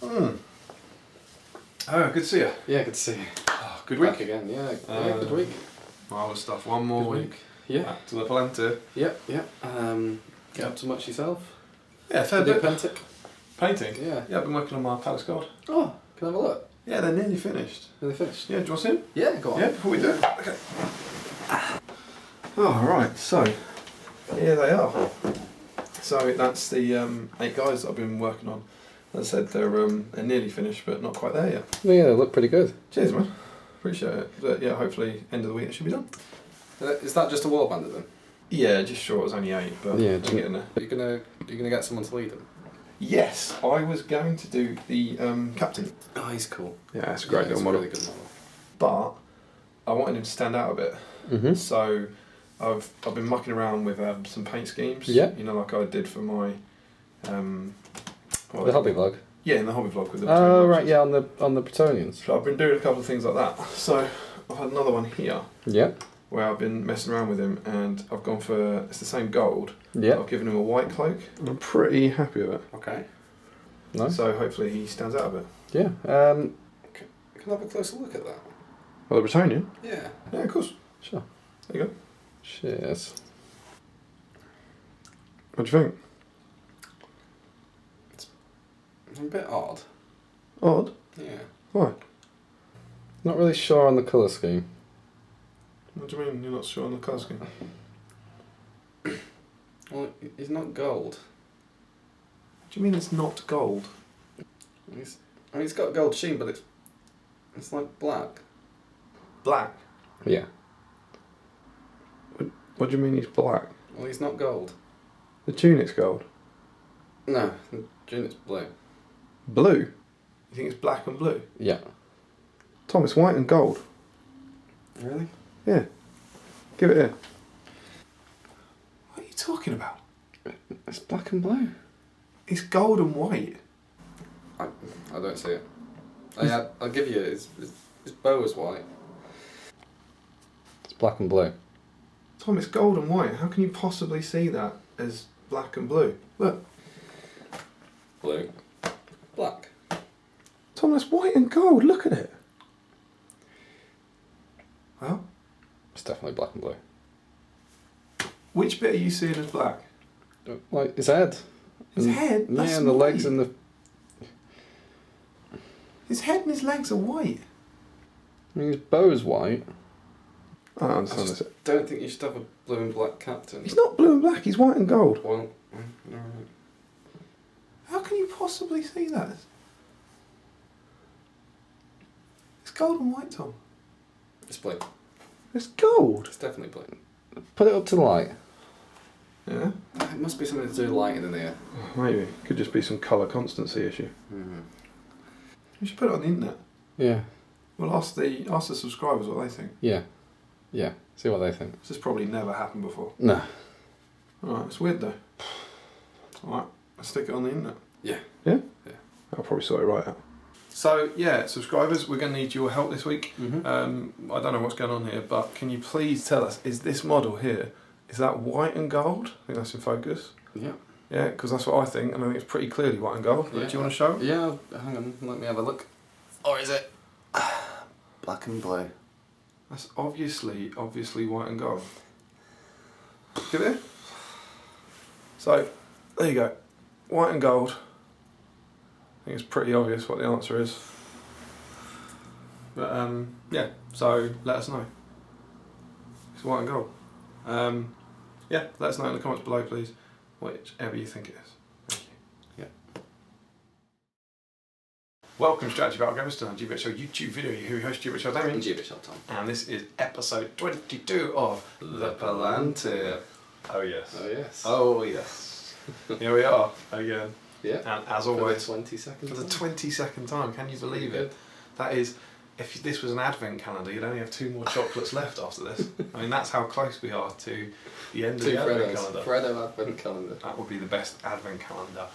Oh, good to see you. Yeah, good to see you. Oh, good week. Back again, yeah. Good week. Marvellous stuff. One more week. Yeah. Back to the Palantir. Yeah. Get up to much yourself? Yeah, fair Did bit. you paint it? Painting? Yeah. Yeah, I've been working on my Palace Gold. Oh, can I have a look? Yeah, they're nearly finished. Are they finished? Yeah, do you want to see them? Yeah, go on. Yeah, before we do it. Okay. Oh, right, so here they are. So that's the 8 guys that I've been working on. As I said, they're nearly finished, but not quite there yet. Yeah, they look pretty good. Cheers, man. Appreciate it. But yeah, hopefully end of the week it should be done. Is that just a warband then? Yeah, just sure it was only 8, but Yeah, I'm getting there. Are you gonna get someone to lead them? Yes, I was going to do the captain. Oh, he's cool. Yeah, it's a great little it's model. A really good model. But I wanted him to stand out a bit. Mm-hmm. So I've been mucking around with some paint schemes. Yeah. You know, like I did for my The hobby vlog. Yeah, in the hobby vlog with the Oh Bretonians. right, yeah, on the Bretonians. So I've been doing a couple of things like that. So I've had another one here Yeah. where I've been messing around with him, and I've gone for it's the same gold. Yeah. I've given him a white cloak. I'm pretty happy with it. Okay. Nice. So hopefully he stands out a bit. Yeah. Can I have a closer look at that? Well, the Bretonian? Yeah. Yeah, of course. Sure. There you go. Cheers. What do you think? A bit odd. Odd? Yeah. Why? Not really sure on the colour scheme. What do you mean you're not sure on the colour scheme? Well, he's not gold. What do you mean it's not gold? He's got a gold sheen, but it's like black. Black? Yeah. What do you mean he's black? Well, he's not gold. The tunic's gold. No, the tunit's blue. Blue? You think it's black and blue? Yeah. Tom, it's white and gold. Really? Yeah. Give it here. What are you talking about? It's black and blue. It's gold and white. I don't see it. I'll give you his bow is white. It's black and blue. Tom, it's gold and white. How can you possibly see that as black and blue? Look. Blue. Black. Tom, that's white and gold. Look at it. Well, It's definitely black and blue. which bit are you seeing as black? Like his head. His head? That's Yeah, and the legs white. and the... His head and his legs are white. I mean, his bow's white. I don't I understand just this. don't think you should have a blue and black captain. He's not blue and black, he's white and gold. Well, alright. How can you possibly see that? It's gold and white, Tom. It's blue. It's gold. It's definitely blue. Put it up to the light. Yeah? It must be something to do with lighting in here. Maybe. Could just be some colour constancy issue. Mm-hmm. You should put it on the internet. Yeah. Well, ask the subscribers what they think. Yeah. Yeah. See what they think. This has probably never happened before. No. Alright, it's weird though. Alright, let's stick it on the internet. Yeah. Yeah? Yeah. I'll probably sort it right out. So, yeah, subscribers, we're going to need your help this week. Mm-hmm. I don't know what's going on here, but can you please tell us, is this model here, is that white and gold? I think that's in focus. Yeah. Yeah, because that's what I think, and I think it's pretty clearly white and gold. Yeah. Do you want to show it? Yeah, hang on, let me have a look. Or is it black and blue? That's obviously white and gold. Give it here. So, there you go. White and gold. I think it's pretty obvious what the answer is. But, yeah, so let us know. It's white and gold. Yeah, let us know in the comments below, please, whichever you think it is. Thank you. Yeah. Welcome to Strategy Battle Gamers to the GBHL YouTube video. Who hosts GBHL Damian? GBHL Tom. And this is episode 22 of The Palantir. Oh yes. Oh yes. Oh yes. Here we are again. Yeah. And as For always, the 22nd for the time. 22nd time, can you believe it? That is, if this was an advent calendar, you'd only have 2 more chocolates left after this. I mean, that's how close we are to the end of the advent calendar. Freddo advent calendar. That would be the best advent calendar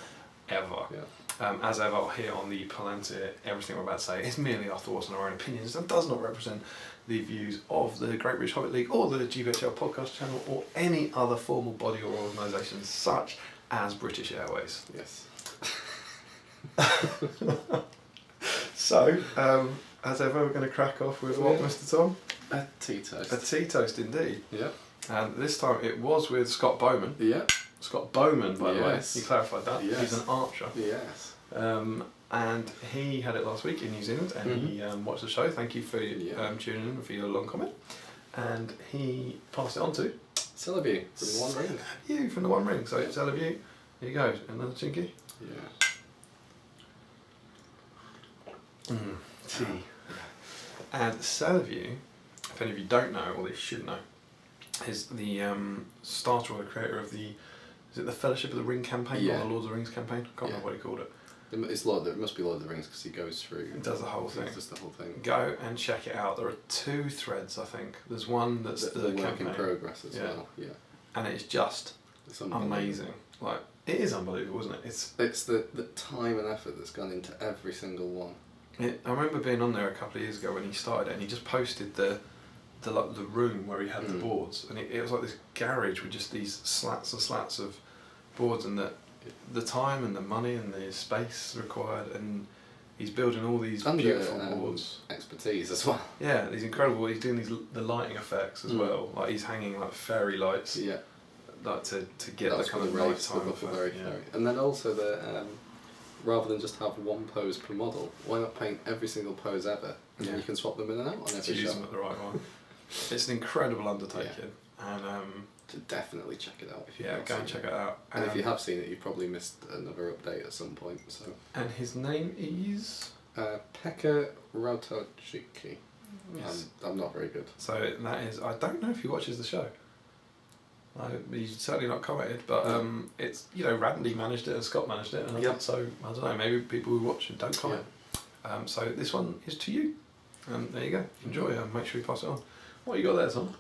ever. Yeah. As ever, here on the Palantir, everything we're about to say is merely our thoughts and our own opinions and does not represent the views of the Great British Hobbit League or the GBHL podcast channel or any other formal body or organisation such as British Airways. Yes. So, as ever, we're going to crack off with what, Mr. Tom? A tea toast. A tea toast indeed. Yeah. And this time it was with Scott Bowman. Yeah. Scott Bowman, by the way. Yes. You clarified that. Yes. He's an archer. Yes. And he had it last week in New Zealand, and he watched the show. Thank you for tuning in and for your long comment. And he passed it on to Celaview from the One Ring. you from the One Ring. So it's Celaview. Here you go. Another chinky. Yeah. Tea. And Celaview, if any of you don't know, or they should know, is the starter or the creator of the, is it the Fellowship of the Ring campaign or the Lord of the Rings campaign? I can't remember what he called it. It must be Lord of the Rings because he goes through. It does the whole thing. Does the whole thing. Go and check it out. There are 2 threads, I think. There's one that's the work campaign. in progress as well. Yeah. And it's just amazing. Like, it is unbelievable, isn't it? It's the time and effort that's gone into every single one. I remember being on there a couple of years ago when he started it, and he just posted the room where he had the boards, and it was like this garage with just these slats and slats of boards, and the time and the money and the space required, and he's building all these beautiful boards. Expertise as well. Yeah, he's incredible. He's doing the lighting effects as well. Like he's hanging like fairy lights. Yeah. Like to get the kind of nighttime effect. And then also rather than just have one pose per model, why not paint every single pose ever, and then you can swap them in and out on every to use shot. them at the right one. It's an incredible undertaking, and to definitely check it out. If you go and check it out. And if you have seen it, you've probably missed another update at some point. So. And his name is Pekka Rautachiki. Yes. I'm not very good. So that is. I don't know if he watches the show. He's certainly not commented, but it's Randy managed it and Scott managed it, and so I don't know. Maybe people who watch it don't comment. So this one is to you. There you go. Enjoy. Make sure you pass it on. What you got there, Tom?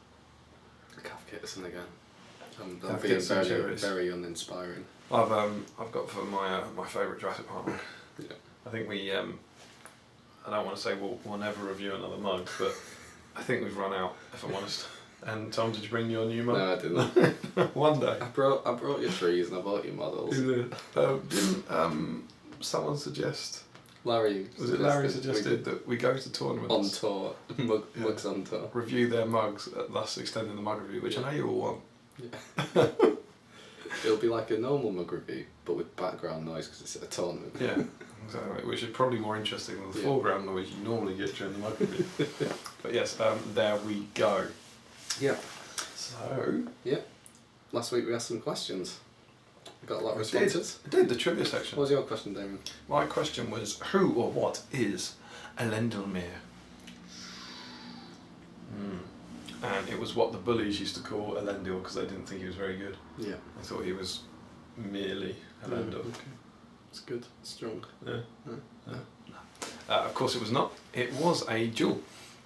Calf Kitterson again. I'm being very uninspiring. I've got for my favourite Jurassic Park mug. Yeah. I think we I don't want to say we'll never review another mug, but I think we've run out, if I'm honest. And Tom, did you bring your new mug? No, I didn't. One day. I brought your trees and I bought your models. Didn't someone suggest? Larry suggested that we go to tournaments on tour, mugs on tour. Review their mugs, thus extending the mug review, which I know you all want. Yeah. It'll be like a normal mug review, but with background noise because it's at a tournament. Yeah, exactly. Which is probably more interesting than the foreground noise you normally get during the mug review. But yes, there we go. Yeah. So. Yeah. Last week we asked some questions. We got a lot of responses. I did the trivia section. What was your question, Damian? My question was, who or what is Elendilmere? And it was what the bullies used to call Elendil because they didn't think he was very good. Yeah. They thought he was merely Elendil. Okay. It's good. Strong. Yeah. Of course it was not. It was a jewel.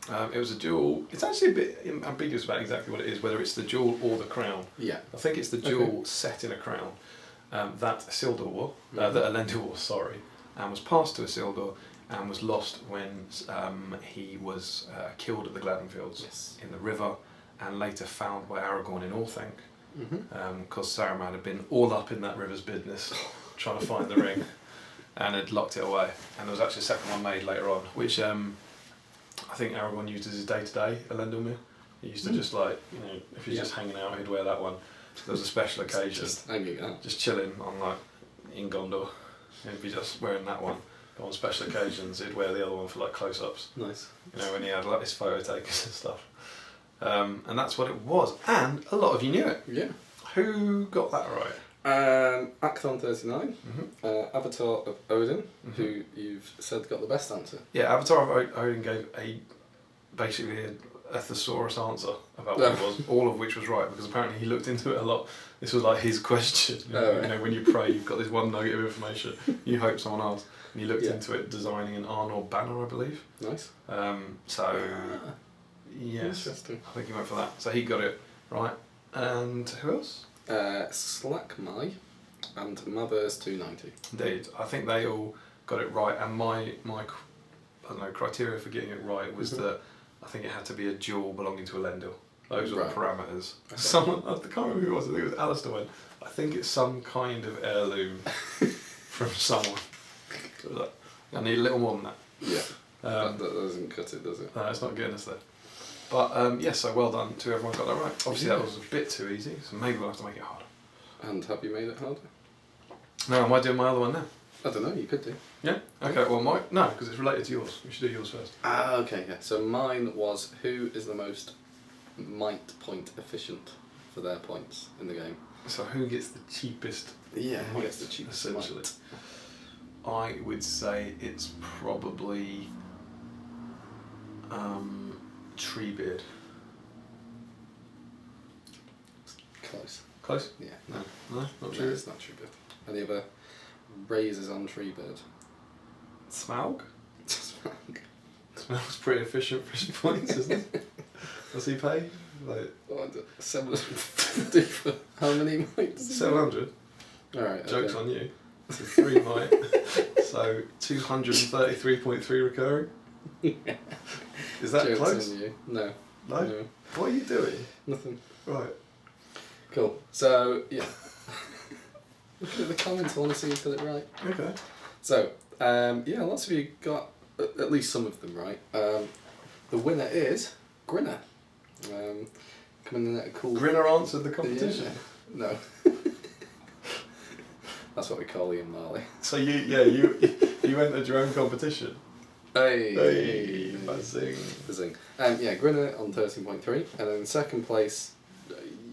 It was a jewel. It's actually a bit ambiguous about exactly what it is, whether it's the jewel or the crown. Yeah. I think it's the jewel set in a crown that Isildur wore, that Elendil wore, sorry, and was passed to Isildur and was lost when he was killed at the Gladden Fields in the river, and later found by Aragorn in Orthanc, because Saruman had been all up in that river's business trying to find the ring and had locked it away. And there was actually a second one made later on, which I think Aragorn used as his day-to-day Elendilmere. He used to just if he's just hanging out, he'd wear that one. There was a special occasion. Just hanging out. Just chilling on in Gondor. He'd be just wearing that one. But on special occasions, he'd wear the other one for close-ups. Nice. When he had his photo takers and stuff. And that's what it was. And a lot of you knew it. Yeah. Who got that right? Acthon39, Avatar of Odin, who you've said got the best answer. Yeah, Avatar of Odin gave basically a thesaurus answer about what it was, all of which was right, because apparently he looked into it a lot. This was his question. When you pray, you've got this one nugget of information you hope someone asks, and he looked into it, designing an Arnor banner, I believe. Nice. Yes, interesting. I think he went for that. So he got it right. And who else? Slackmy and Mabbers290. Indeed, I think they all got it right, and my criteria for getting it right was that I think it had to be a jewel belonging to Elendil. Those were the parameters. Okay. Someone, I can't remember who it was, I think it was Alistair went, I think it's some kind of heirloom from someone. So it was like, I need a little more than that. Yeah. That doesn't cut it, does it? No, it's not getting us there. But yes, so well done to everyone got that right. Obviously that was a bit too easy, so maybe we'll have to make it harder. And have you made it harder? No, am I doing my other one now? I don't know, you could do. Yeah? Okay, well no, because it's related to yours. We should do yours first. Okay, yeah. So mine was who is the most might point efficient for their points in the game. So who gets the cheapest? Yeah, who gets the cheapest essentially. might? I would say it's probably Treebeard. Close. Close? Yeah, no. No, not No, Treebeard. it's not Treebird. Any other raises on Treebird? Smaug? Smaug's pretty efficient for his points, isn't it? Does he pay? Like 750 for how many mites? 700. Alright, Joke's okay. on you. So 3 might. So 233.3 recurring. Is that Joke's close? on you. No. No? What are you doing? Nothing. Right. Cool. So, yeah. Looking at the comments, I want to see who's got it right. Okay. So, yeah, lots of you got at least some of them right. The winner is Grinner. Coming in at a cool... Grinner answered the competition. Yeah. No. That's what we call Ian Marley. So you entered your own competition. Hey, buzzing. Buzzing. Yeah, Grinner on 13.3, and then second place.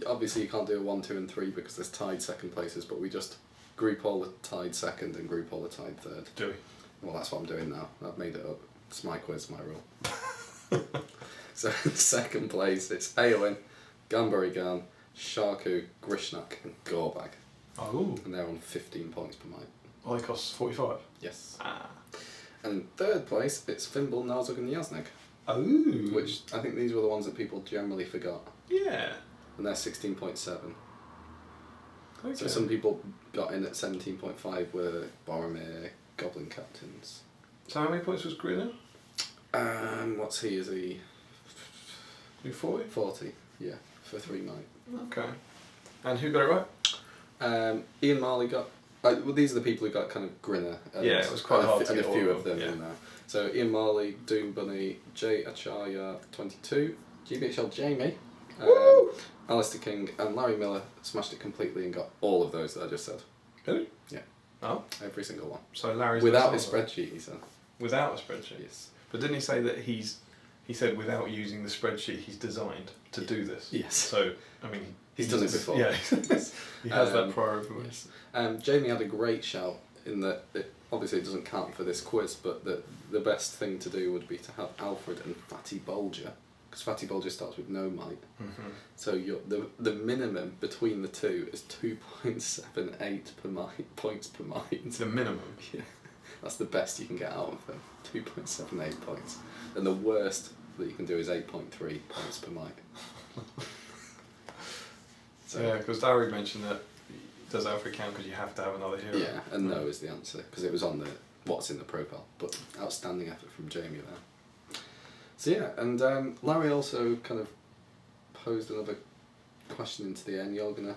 Obviously, you can't do a 1, 2, and 3 because there's tied second places, but we just group all the tied second and group all the tied third. Do we? Well, that's what I'm doing now. I've made it up. It's my quiz, my rule. So, second place, it's Aowen, Ganbury Gan, Sharku, Grishnak, and Gorbag. Oh. And they're on 15 points per mite. Oh, it costs 45. Yes. Ah. And third place, it's Fimble, Narzug, and Yaznek. Oh. Which I think these were the ones that people generally forgot. Yeah. And they're 16.7. Okay. So some people got in at 17.5 were Boromir, Goblin Captains. So how many points was Grinner? What's he? Is he 40? 40? Yeah, for 3 mite. Okay. And who got it right? Ian Marley got... well, these are the people who got kind of Grinner. And, Yeah, it was quite hard to and get a few all of them yeah. in there. So Ian Marley, Doom Bunny, Jay Acharya, 22, GBHL Jamie, Alistair King, and Larry Miller smashed it completely and got all of those that I just said. Really? Yeah. Oh. Every single one. So Larry's Without the his star, spreadsheet, he said. Without a spreadsheet? Yes. But didn't he say that he said without using the spreadsheet he's designed to do this? Yes. So, I mean... He's done it before. Yeah. He has that prior information. Yes. Jamie had a great shout in that obviously it doesn't count for this quiz, but the best thing to do would be to have Alfred and Fatty Bolger, because Fatty Bolger starts with no mite. Mm-hmm. So the minimum between the two is 2.78 per mite, points per mite. It's the minimum. Yeah, that's the best you can get out of them. 2.78 points, and the worst that you can do is 8.3 points per mite. So yeah, because Larry mentioned that does Alfred count because you have to have another hero? Yeah, and no is the answer because it was on the what's in the profile. But outstanding effort from Jamie there. So yeah, and Larry also kind of posed another question into the end. You're gonna.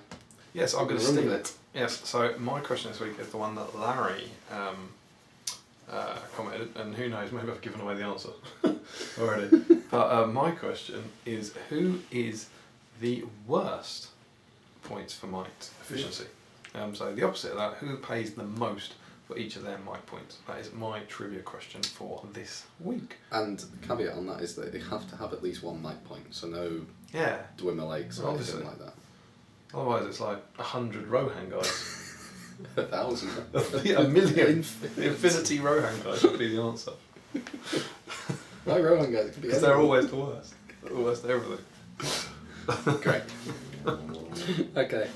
Yes, I'm going to run with steal it. Yes, so my question this week is the one that Larry commented, and who knows, maybe I've given away the answer already. But my question is, who is the worst points for mite efficiency? So the opposite of that, who pays the most for each of their mite points? That is my trivia question for this week. And the caveat on that is that they have to have at least 1 mite point, so no Dwemer Lakes or anything like that. Otherwise it's like 100 Rohan guys. 1,000. A million. Infinity Rohan guys would be the answer. No Rohan guys, it could be Because they're always the worst. They're the worst at everything. Great. Okay.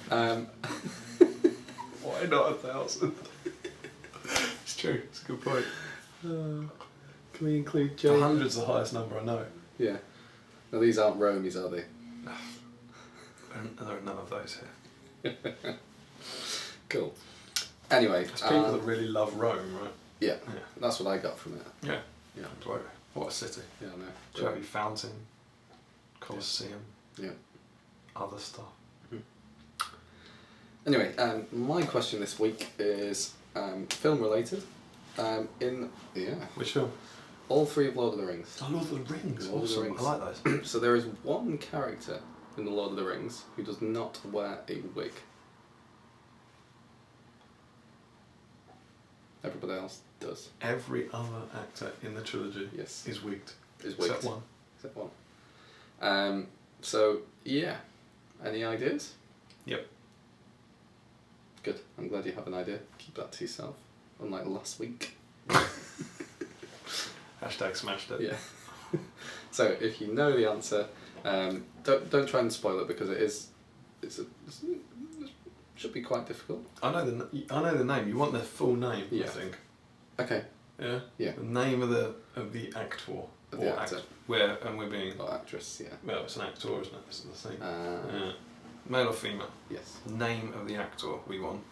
Why not 1,000? It's true. It's a good point. Can we include Joe? 100's the highest number I know. Yeah. No, these aren't Romies, are they? There are none of those here. Cool. Anyway. It's people that really love Rome, right? Yeah. That's what I got from it. Yeah. Yeah. What a city. Yeah, I know. Trevi Fountain, Colosseum, other stuff. Anyway, my question this week is film related. Which film? All three of Lord of the Rings. Oh, Lord of the Rings. Lord of the Awesome. Rings. I like those. So there is one character in the Lord of the Rings who does not wear a wig. Everybody else does. Every other actor in the trilogy is wigged. Except one. Except one. So, yeah. Any ideas? Yep. Good. I'm glad you have an idea. Keep that to yourself. Unlike last week. Hashtag smashed it. Yeah. So, if you know the answer, don't try and spoil it because it should be quite difficult. I know the name. You want the full name, I think. Okay. Yeah. Yeah. The name of the actor. Of the actor. We're being. Or actress. Yeah. Well, it's an actor, isn't it? This is the thing. Yeah. Male or female? Yes. Name of the actor we want.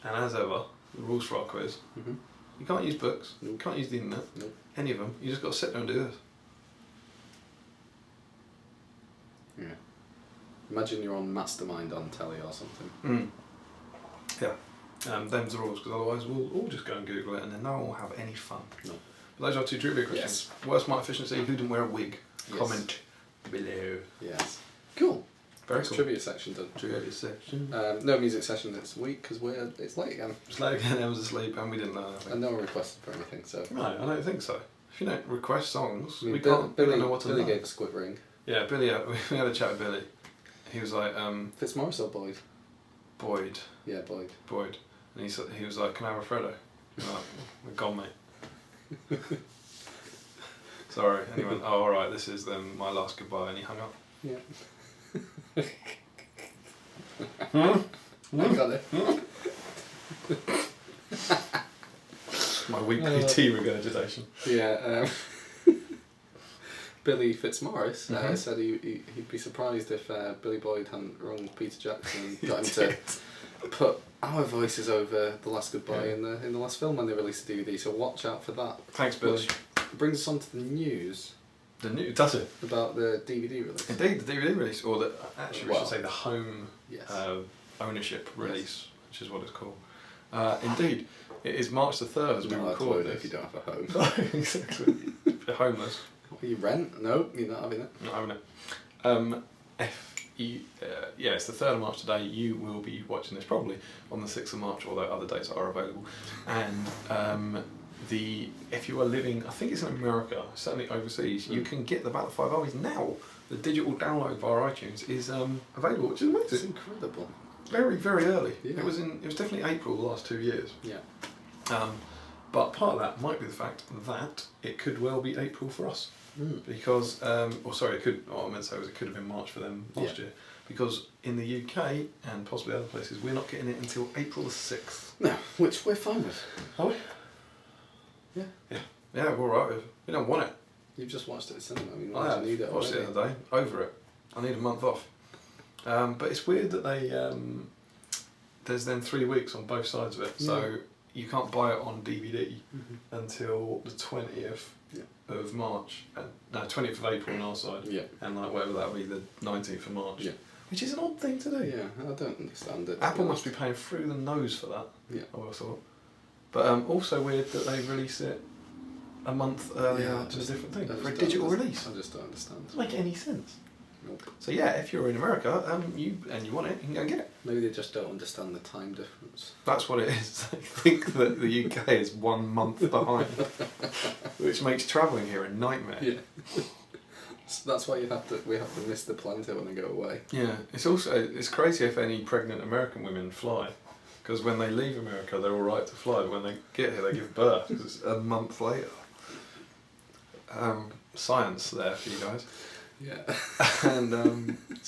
And as ever, the rules for our quiz. Mm-hmm. You can't use books. Nope. You can't use the internet. Nope. Any of them. You just got to sit there and do this. Yeah. Imagine you're on Mastermind on telly or something. Mm. Yeah. Them's the rules, because otherwise we'll all just go and Google it and then no one will have any fun. No. But those are 2 trivia questions. Yes. Worst might efficiency, who didn't wear a wig? Yes. Comment below. Yes. Cool. Very That's cool. Trivia section done. Trivia section. No music session this week because it's late again. It's late again, I was asleep and we didn't learn anything. And no one requested for anything, so. No, I don't think so. If you don't request songs, I mean, we don't know what to Billy learn. gave a squid ring. Yeah, Billy, we had a chat with Billy. He was like, Fitzmaurice or Boyd? Boyd. Yeah, Boyd. Boyd. And he was like, can I have a Freddo? I'm like, we're gone, mate. Sorry. And he went, oh, alright, this is my last goodbye. And he hung up. Yeah. Hmm? I got it. My weekly tea regurgitation. Yeah. Billy Fitzmaurice said he'd be surprised if Billy Boyd hadn't rung Peter Jackson and got him to put our voices over The Last Goodbye in the last film when they released the DVD. So watch out for that. Thanks, Billy. Which brings us on to the news. The new, does it? About the DVD release. Indeed, the DVD release, or we should say the home Yes. ownership release, which is what it's called. Indeed, it is March the 3rd as we record this. If you don't have a home. Exactly. If you're homeless. You rent? No, you're not having it. Not having it. It's the 3rd of March today. You will be watching this probably on the 6th of March, although other dates are available. And if you are living, I think it's in America, certainly overseas, you can get the Battle of Five Armies now. The digital download via iTunes is available, which is amazing. It's incredible. Very, very early. Yeah. It was definitely April the last 2 years. Yeah. But part of that might be the fact that it could well be April for us. Because, it could have been March for them last year. Because in the UK and possibly other places, we're not getting it until April the 6th. No, which we're fine with. Are we? Yeah. Yeah, we're alright with it. We don't want it. You've just watched it at cinema. I mean, I why have. do you need it Watched it the other day. Over it. I need a month off. But it's weird that they there's then 3 weeks on both sides of it. Yeah. So you can't buy it on DVD until the 20th of March. 20th of April on our side. Yeah. And whatever that'll be, the 19th of March. Yeah. Which is an odd thing to do. Yeah, I don't understand it. Apple must be paying through the nose for that. Yeah. I would have thought. But also weird that they release it a month earlier to a different thing for a digital release. I just don't understand. Doesn't make any sense. Nope. So yeah, if you're in America you want it, you can go and get it. Maybe they just don't understand the time difference. That's what it is. They think that the UK is 1 month behind, which makes travelling here a nightmare. Yeah. So that's why we have to miss the Palantir when they go away. Yeah, it's crazy if any pregnant American women fly, because when they leave America they're all right to fly, but when they get here they give birth because it's a month later. Science there for you guys. Yeah. And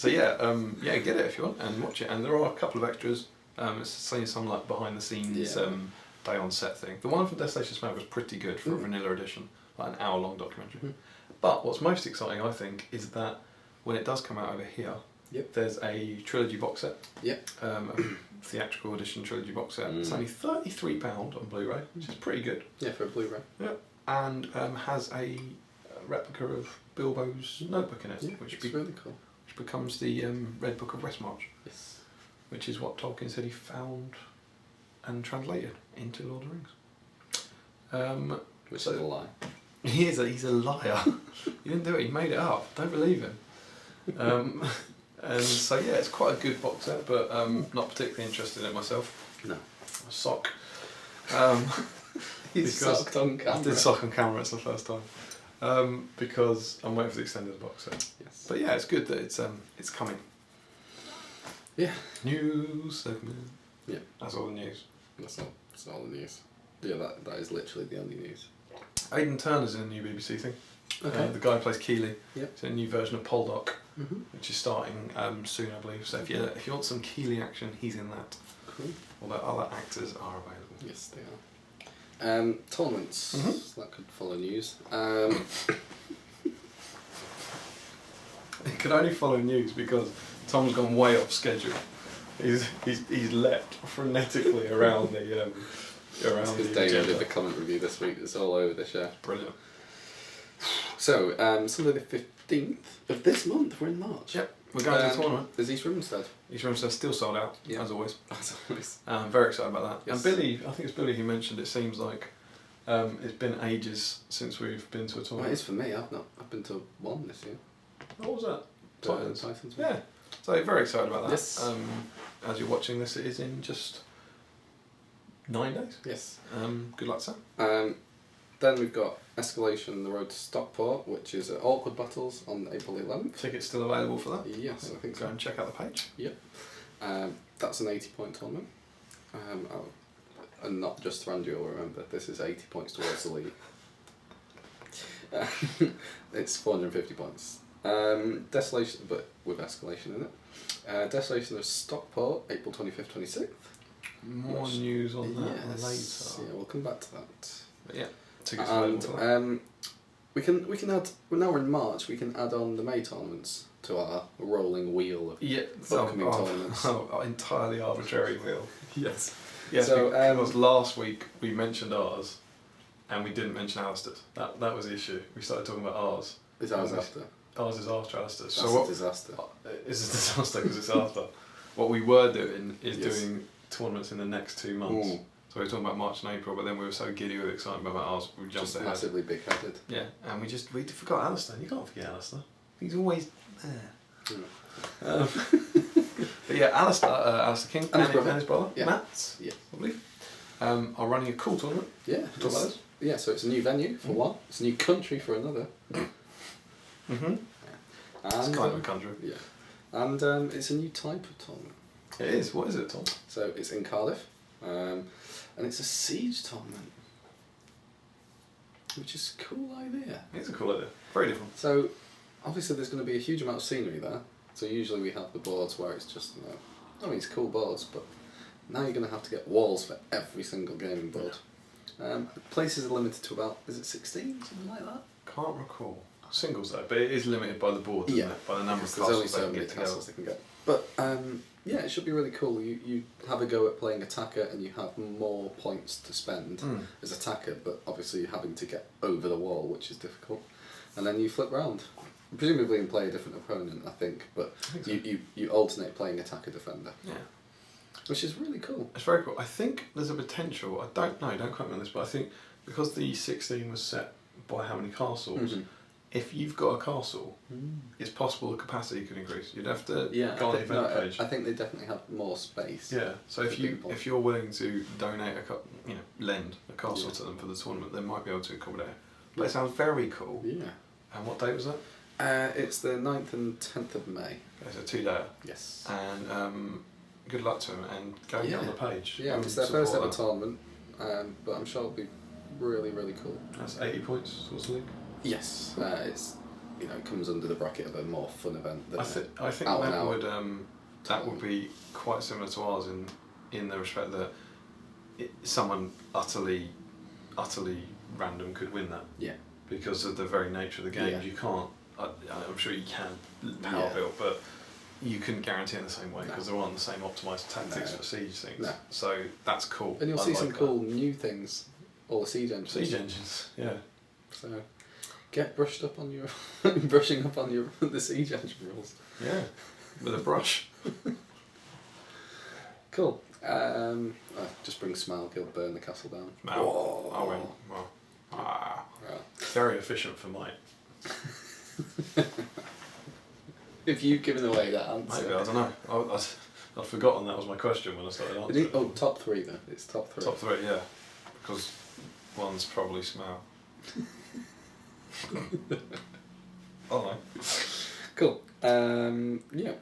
get it if you want and watch it. And there are a couple of extras. It's some behind the scenes day on set thing. The one from Destination Smack was pretty good for a vanilla edition, like an hour-long documentary. But what's most exciting, I think, is that when it does come out over here, there's a trilogy box set. Yep. A theatrical edition trilogy box set. It's only £33 on Blu-ray, which is pretty good. Yeah, for a Blu-ray. Yeah. And has a replica of Bilbo's notebook in it, which is really cool. Which becomes the Red Book of Westmarch. Yes. Which is what Tolkien said he found and translated into Lord of the Rings. Which is a lie. He's a liar. He didn't do it, he made it up. Don't believe him. And so yeah, it's quite a good box set, but not particularly interested in it myself. No. Sock. He's socked on camera. I did sock on camera, it's the first time. Because I'm waiting for the extended box set. Yes. But yeah, it's good that it's coming. Yeah. News segment. Yeah. That's all the news. That's all the news. Yeah, that is literally the only news. Aidan Turner's in a new BBC thing. Okay. The guy who plays Keeley. Yep. It's a new version of Poldock, Mm-hmm. which is starting soon, I believe. So if you want some Keeley action, he's in that. Cool. Although other actors are available. Yes, they are. Tournaments. Mhm. So that could follow news. It could only follow news because Tom's gone way off schedule. He's leapt frenetically around the around Because the Damian agenda. did the comment review this week. It's all over the show. Brilliant. So, Sunday the 15th of this month, we're in March. Yep, we're going to the tournament. There's East Rivenstead. Each room says still sold out, Yeah. as always. As always. Very excited about that. Yes. And Billy, I think it's Billy who mentioned it seems like it's been ages since we've been to a Well, it tournament. is for me. I've been to one this year. What was that? Titans. Titans. Yeah. So very excited about that. Yes. As you're watching this, it is in just 9 days. Yes. Good luck, Sam. Then we've got Escalation, the road to Stockport, which is at Awkward Battles on April 11th. Tickets still available for that? Yes, I think Go so. and check out the page. Yep. That's an 80-point tournament. And not just Thranduil, remember. This is 80 points towards the lead. It's 450 points. Desolation, but with Escalation in it. Desolation of Stockport, April 25th, 26th. More news on that Yes. later. Yeah, we'll come back to that. But yeah, tickets available for that. And we can add. Well, now we're in March. We can add on the May tournaments to our rolling wheel of upcoming tournaments. Entirely arbitrary wheel. Yes. Yes, So, because last week we mentioned ours, and we didn't mention Alistair's. That was the issue. We started talking about ours. Is ours Yes. after? Ours is after Alistair's. That's So a disaster. it's a disaster because it's after. What we were doing is Yes. doing tournaments in the next 2 months. Mm. So we were talking about March and April, but then we were so giddy with excitement about ours, we jumped Just ahead. massively big-headed. Yeah, and we forgot Alistair. You can't forget Alistair. He's always there. Mm. But yeah, Alistair King And his his brother, Yeah. Matt, Yeah. I believe, are running a cool tournament. Yeah. Talk about those. Yeah. So it's a new venue for one. It's a new country for another. Mm-hmm. And, It's kind of a country. Yeah. And it's a new type of tournament. It is. What is it, Tom? So it's in Cardiff, and it's a siege tournament, which is a cool idea. It's a cool idea. Very different. So obviously there's going to be a huge amount of scenery there. So usually we have the boards where it's just, I mean it's cool boards, but now you're going to have to get walls for every single gaming board. Places are limited to about, is it 16, something like that? Can't recall. Singles though, but it is limited by the board, isn't Yeah. it? By the number of There's only castles they so can many get together. castles they can get. But yeah, it should be really cool. You have a go at playing attacker and you have more points to spend as attacker, but obviously you're having to get over the wall, which is difficult. And then you flip round. Presumably you play a different opponent, I think, but I think so. you alternate playing attacker defender, Yeah. which is really cool. It's very cool. I think there's a potential, I don't know, don't quote me on this, but I think because the 16 was set by how many castles, Mhm. if you've got a castle, it's possible the capacity could increase. You'd have to Yeah, go on the event page. I think they definitely have more space. Yeah, so for people. if you're willing to donate lend a castle to them for the tournament, they might be able to accommodate it. But it sounds very cool. Yeah. And what date was that? It's the 9th and 10th of May. It's a 2-day. Yes. And good luck to them and go and get on the page. Yeah, and it's their first ever support tournament, but I'm sure it'll be really, really cool. them. That's 80 points towards the league. Yes, it's it comes under the bracket of a more fun event. Than I think out and that out would be quite similar to ours in the respect that someone utterly random could win that. Yeah. Because of the very nature of the games, Yeah. you can't. I'm sure you can power build, but you couldn't guarantee in the same way because there aren't the same optimised tactics No. for siege things. No. So that's cool. And you'll I see like some that. cool new things, all the siege engines. Siege engines, yeah. So get brushed up on your brushing up on your the siege engine rules. Yeah, with a brush. Cool. Just bring Smaug, he'll burn the castle down. No, I win. Well, Right. very efficient for might. If you've given away that answer. Maybe, I don't know. I'd forgotten that was my question when I started answering. Top 3 though. It's top 3. Top 3, yeah. Because one's probably Smaug. Oh no. Cool. Yeah.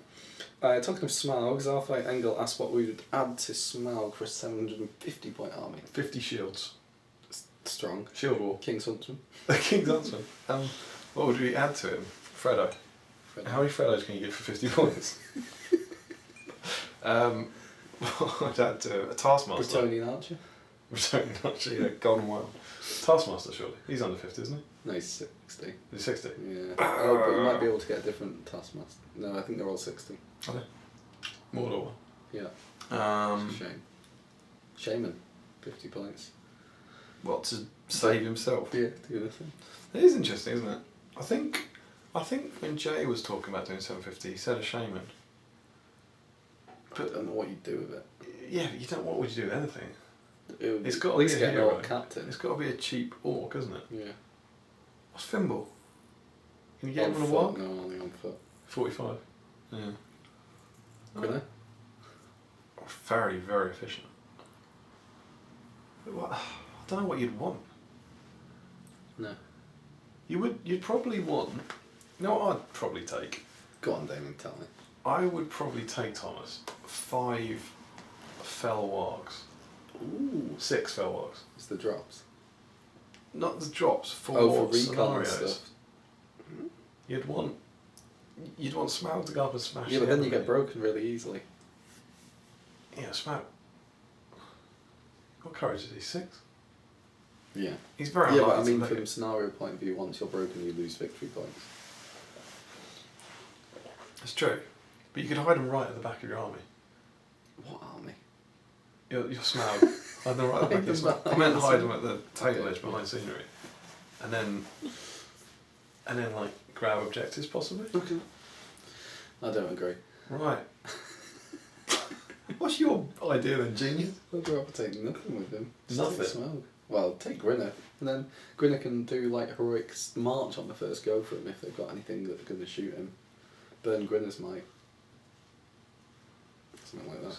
Talking of Smaug, Zarfai Engel asked what we would add to Smaug for a 750 point army. 50 shields. Strong. Shield wall. King's Huntsman. King's Huntsman. What would we add to him? Freddo. How many Freddos can you get for 50 points? I'd add to a Taskmaster. Bretonian Archer. Bretonian Archer, yeah, Golden Wild. Taskmaster, surely. He's under 50, isn't he? No, he's 60. Is he 60? Yeah. But you might be able to get a different Taskmaster. No, I think they're all 60. Are they? Mordor one. Yeah. Shame. Shaman. 50 points. What, to save himself? Yeah, do nothing. It is interesting, isn't it? I think when Jay was talking about doing 750, he said a shaman. But I don't know what you'd do with it. Yeah, but you don't. What would you do with anything? It's got at to least be a get an hero. orc captain. It's got to be a cheap orc, isn't it? Yeah. What's Thimble? Can you get him on a foot? walk? No, only on foot. 45. Yeah. Really? Very, very efficient. What? I don't know what you'd want. No. You'd probably want. You know what I'd probably take? Go on, Damian, tell me. I would probably take, Thomas, 5 fell wargs. Ooh. 6 fell wargs. It's the drops. Not the drops, for recon and scenarios. stuff. You'd want Smaug to go up and smash. Yeah, but then you everybody. get broken really easily. Yeah, Smaug. What courage is he? 6? Yeah. He's very Yeah, but I unlikely to mean, make from it. scenario point of view, once you're broken, you lose victory points. It's true. But you could hide them right at the back of your army. What army? Your Smaug. Hide them right at the back of your Smaug. I meant hide them at the table edge behind scenery. And then like grab objectives possibly. Okay. I don't agree. Right. What's your idea then, genius? I'd rather take nothing with him. Just Nothing? take Smaug. Well, take Grinner. And then Grinner can do like heroic march on the first go for him if they've got anything that are going to shoot him. Burn Grinner's might. Something like that.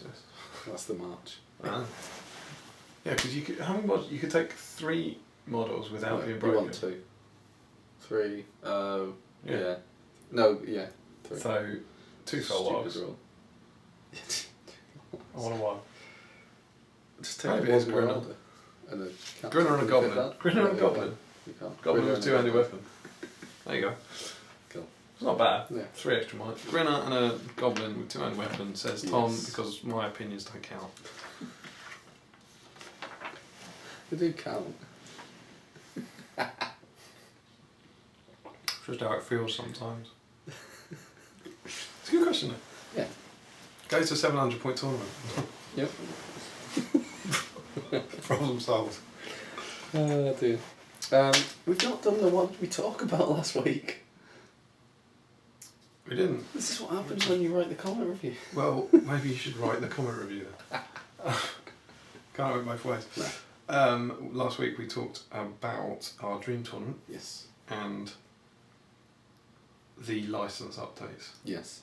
That's the march. Ah. Yeah, because you could. How many models? You could take 3 models without being You broken. want 2. 3. Yeah. Yeah. No, yeah. 3. So 2 fell Stupid logs. rule. I want a while. Just take Maybe one it's Grinner. Marauder and a captain. Grinner and a Can you fit goblin. that? Grinner and a Yeah, goblin. You can't. Goblin Grinner with and a 2-handed weapon. There you go. Cool. It's not bad. Yeah. 3 extra might. Grinner and a goblin with 2-handed weapon, says Tom, Yes. because my opinions don't count. They do count. Just how it feels sometimes. It's a good question though. Yeah. Go to a 700 point tournament. Yep. Problem solved. Oh dear. We've not done the one we talked about last week. We didn't. This is what happens when you write the comment review. Well, maybe you should write the comment review then. Can't have it both ways. No. Last week we talked about our dream tournament Yes. and the license updates. Yes.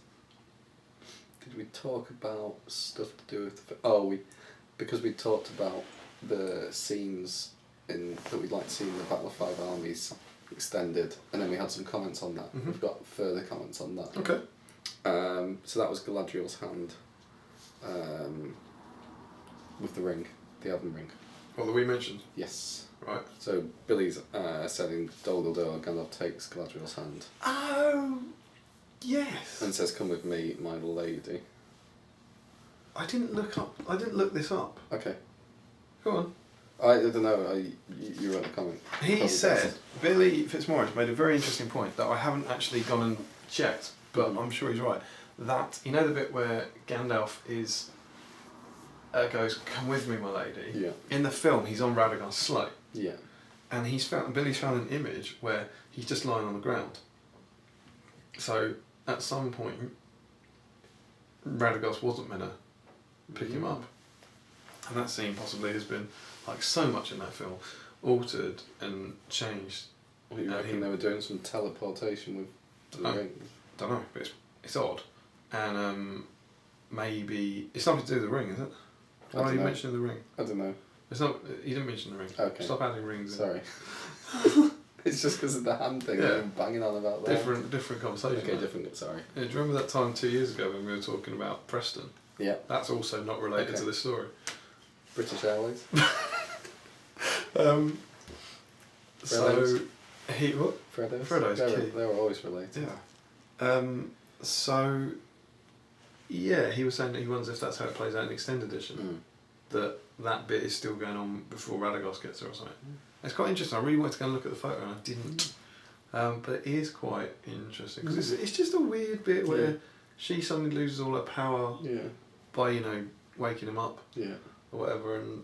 Did we talk about stuff to do with because we talked about the scenes that we'd like to see in the Battle of 5 Armies extended, and then we had some comments on that. Mhm. We've got further comments on that. Okay. So that was Galadriel's hand with the ring, the Elven ring. Well, that we mentioned. Yes. Right. So Billy's selling Dol Gandalf takes Galadriel's hand Oh, yes. and says, "Come with me, my lady." I didn't look this up. Okay. Go on. I don't know. You wrote the comment. He Probably said, best. Billy Fitzmaurice made a very interesting point that I haven't actually gone and checked, but Mhm. I'm sure he's right. That, you know the bit where Gandalf goes, "Come with me, my lady." Yeah. In the film, he's on Radagast's sleigh, Yeah. and Billy's found an image where he's just lying on the ground. So at some point, Radagast wasn't meant to pick him up. And that scene possibly has been, like so much in that film, altered and changed. What, you reckon they were doing some teleportation with the rings? Don't know, but it's odd. And maybe... It's nothing to do with the ring, is it? Why are you mentioning the ring? I don't know. It's not... You didn't mention the ring. Okay. Stop adding rings in. Sorry. It's just because of the hand thing that I'm banging on about that. Different conversation. Okay, different, sorry. Yeah, do you remember that time 2 years ago when we were talking about Preston? Yeah. That's also not related to this story. British Airways. So he what? Freddo's they were always related. Yeah. So yeah, he was saying that he wonders if that's how it plays out in the extended edition. That bit is still going on before Radagos gets there or something. It's quite interesting. I really wanted to go and look at the photo and I didn't. But it is quite interesting because it's just a weird bit where she suddenly loses all her power by waking him up or whatever, and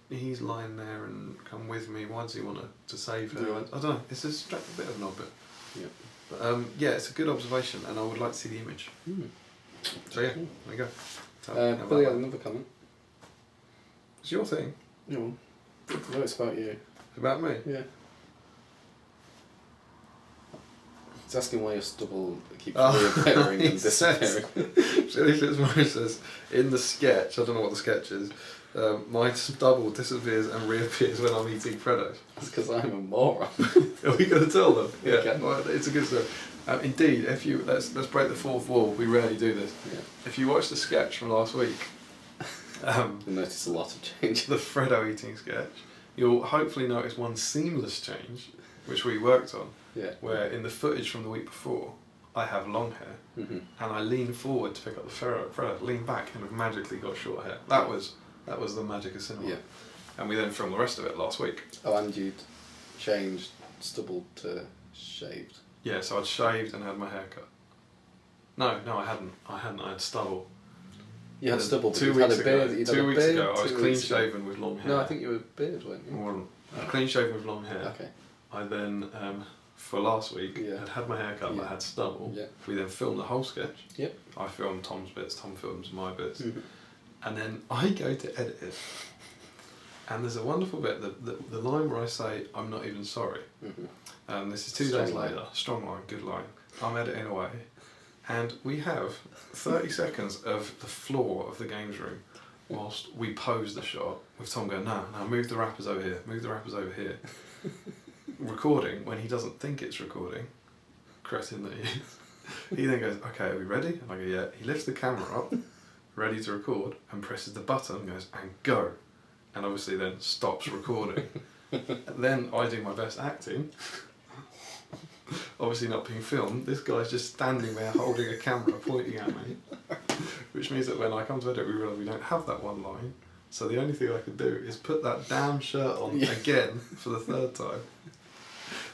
he's lying there and come with me. Why does he want to save her? I don't know. It's a bit of an odd bit. Yeah. But, it's a good observation, and I would like to see the image. So yeah, there you go. Billy had another comment. It's your thing. No, it's about you. It's about me. Yeah. He's asking why your stubble keeps reappearing and disappearing. It says, in the sketch, I don't know what the sketch is, my stubble disappears and reappears when I'm eating Freddos. That's because I'm a moron. Are we going to tell them? Yeah, Okay. well, it's a good story. Indeed, if you let's break the fourth wall. We rarely do this. Yeah. If you watch the sketch from last week, you'll notice a lot of change. the Freddo eating sketch, you'll hopefully notice one seamless change, which we worked on. Yeah. Where in the footage from the week before, I have long hair, and I lean forward to pick up the Freddo, lean back, and have magically got short hair. That was the magic of cinema. Yeah. And we then filmed the rest of it last week. Oh, and you'd changed stubble to shaved. Yeah, so I'd shaved and had my hair cut. No, I hadn't. I had stubble. You had stubble, but 2 you weeks had a beard. ago. 2 weeks ago, I was clean shaven with long hair. No, I think you were beard, weren't you? Well, clean shaven with long hair. Okay. I then, for last week, had my hair cut, but had stubble. Yeah. We then filmed the whole sketch. Yep. I filmed Tom's bits, Tom films my bits. And then I go to edit it. And there's a wonderful bit, the line where I say, I'm not even sorry. This is 2 days later, strong line, good line. I'm editing away. And we have 30 seconds of the floor of the games room whilst we pose the shot with Tom going, no, move the wrappers over here, move the wrappers over here. Recording when he doesn't think it's recording, cretin that he is. He then goes, okay, are we ready? And I go, yeah. He lifts the camera up, ready to record, and presses the button and goes, and go. And obviously then stops recording. Then I do my best acting. Obviously not being filmed, this guy's just standing there holding a camera pointing at me. Which means that when I come to edit, we realise we don't have that one line. So the only thing I could do is put that damn shirt on again for the third time.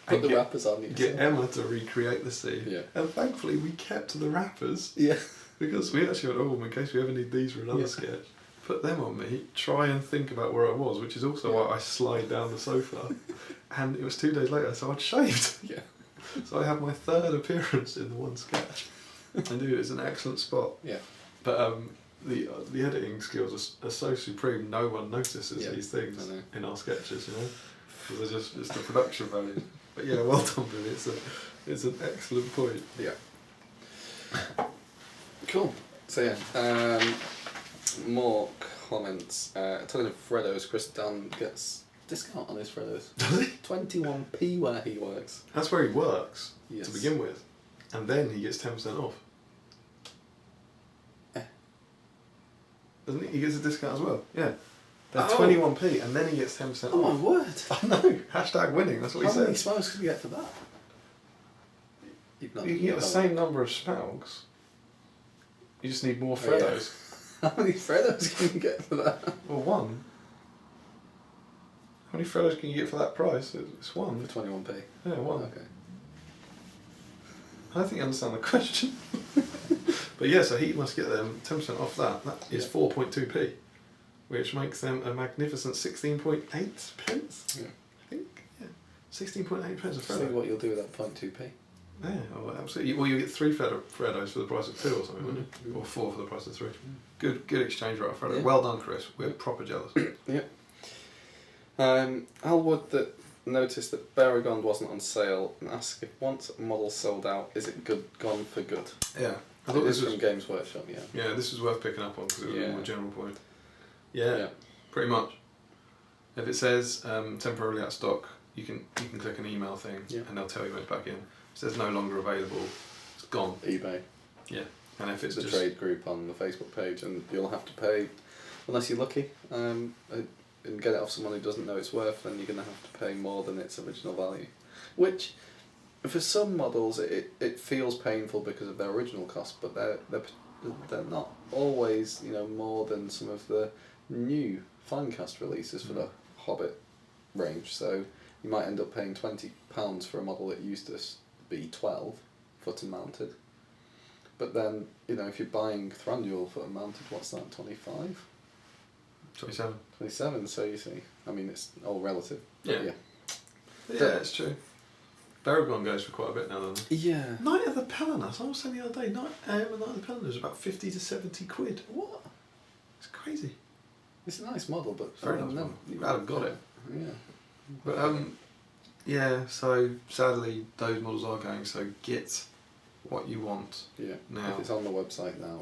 Put the wrappers on. Get Emma to recreate the scene. Yeah. And thankfully we kept the wrappers. Yeah. Because we actually went, in case we ever need these for another sketch, put them on me, try and think about where I was, which is also why I slide down the sofa. And it was 2 days later, so I'd shaved. Yeah. So I had my third appearance in the one sketch. And dude, it's an excellent spot. Yeah. But the editing skills are so supreme, no one notices these things in our sketches, Because they're just the production value. But yeah, well done, Billy. It's an excellent point. Yeah. Cool. So yeah, more comments. Talking of Freddo's, Chris Dunn gets discount on his Freddo's. Does he? 21p where he works. That's where he works Yes. to begin with, and then he gets 10% off. Doesn't he? He gets a discount as well. Yeah. They're 21p, and then he gets 10% Oh off. my word! I know. Hashtag winning. That's what he How many says. smokes can you get for that? You can get the same number of Spougs. You just need more Freddos. How many Freddos can you get for that? Well, one. How many Freddos can you get for that price? It's one. For 21p. Yeah, one. Okay. I don't think you understand the question. But yeah, so he must get them 10% off that. That is 4.2p, which makes them a magnificent 16.8 pence. Yeah. I think. Yeah. 16.8 pence a See Freddo. what you'll do with that 0.2p. Yeah, well, absolutely. Well, you get 3 Freddos for the price of 2 or something, wouldn't you? Or 4 for the price of 3. Good exchange rate, Freddo. Yeah. Well done, Chris. We're proper jealous. Yep. Alwood that noticed that Barragond wasn't on sale and asked if once a model sold out, is it gone for good? Yeah. I It thought is this was from Games Workshop, yeah. Yeah, this was worth picking up on because it was a more general point. Yeah, Yeah. pretty much. If it says temporarily out of stock, you can click an email thing and they'll tell you when it's back in. If it says no longer available, it's gone. eBay. Yeah, and if it's The just trade group on the Facebook page, and you'll have to pay, unless you're lucky, and get it off someone who doesn't know its worth, then you're going to have to pay more than its original value. Which, for some models, it feels painful because of their original cost, but they're not always, more than some of the new Finecast releases for the Hobbit range. So you might end up paying £20 for a model that used to be 12 foot and mounted. But then, if you're buying Thranduil foot and mounted, what's that, 25? 27. 27, so you see. I mean, it's all relative. Yeah. Yeah, It's true. Barragond goes for quite a bit now, doesn't it? Yeah. Night of the Palanas, I was saying the other day, Night of the Palanas is about 50 to 70 quid. What? It's crazy. It's a nice model, but... Very nice model. You haven't got it. Yeah. But, yeah, so sadly, those models are going, so get what you want. Yeah. Now. If it's on the website now.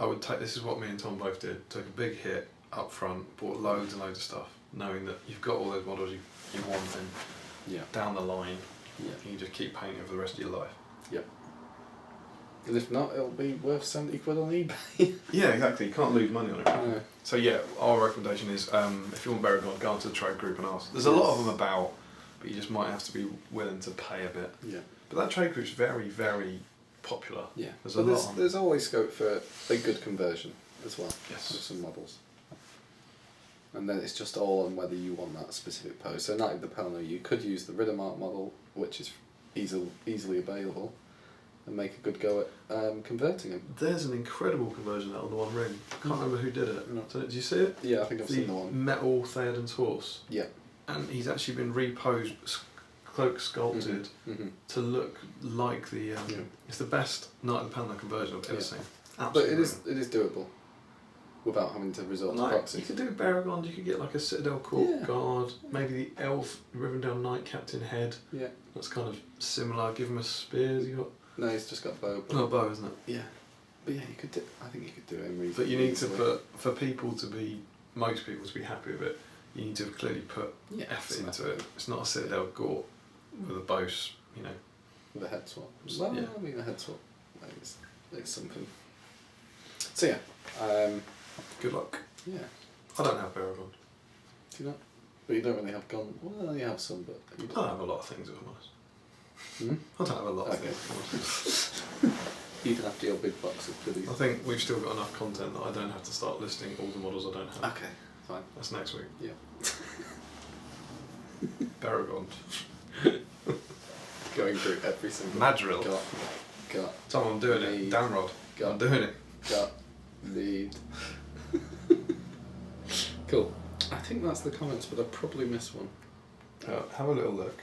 I would take, this is what me and Tom both did, took a big hit up front, bought loads and loads of stuff, knowing that you've got all those models you want, and down the line, you can just keep paying it for the rest of your life. Yep. And if not, it'll be worth 70 quid on eBay. Yeah, exactly, you can't lose money on it. No. So yeah, our recommendation is, if you want Barragond, go onto the trade group and ask. There's a lot of them about, but you just might have to be willing to pay a bit. Yeah. But that trade group's very, very popular. Yeah. There's There's always scope for a good conversion as well. Yes. With some models. And then it's just all on whether you want that specific pose. So Night of the Pelennor, you could use the Riddermark model, which is easily available, and make a good go at converting them. There's an incredible conversion out on the One Ring. I can't remember who did it. No. So, did you see it? Yeah, I think I've seen the one. Metal Theoden's horse. Yeah. And he's actually been reposed, cloak sculpted to look like the. It's the best Night of the Pelennor conversion I've ever seen. Absolutely. But it is doable, without having to resort to proxy. You could do Barragond. You could get like a Citadel Court guard, maybe the Elf Rivendell Knight Captain head. Yeah. That's kind of similar. Give him a spear. You got. No, he's just got bow. Oh, bow, isn't it? Yeah. But yeah, I think you could do it in reasonably. But you need to put, for people to be, most people to be happy with it, you need to have clearly put effort into it. It's not a Citadel Gort with a bow, With a head swap. So, Well, I mean, a head swap it's something. So yeah. Good luck. Yeah. I don't have Barragond. Do you not? But you don't really have gun. Well, you have some, but you I don't have a lot of things, if I'm honest. Hmm? I don't have a lot of Okay. things. Even after your big box of goodies. I think we've still got enough content that I don't have to start listing all the models I don't have. Okay, fine. That's next week. Yeah. Barragond. Going through every single. Madrill. Got. Tom, I'm doing it. Need. Downrod. Got. I'm doing it. Got. Need. Cool. I think that's the comments, but I probably missed one. Have a little look.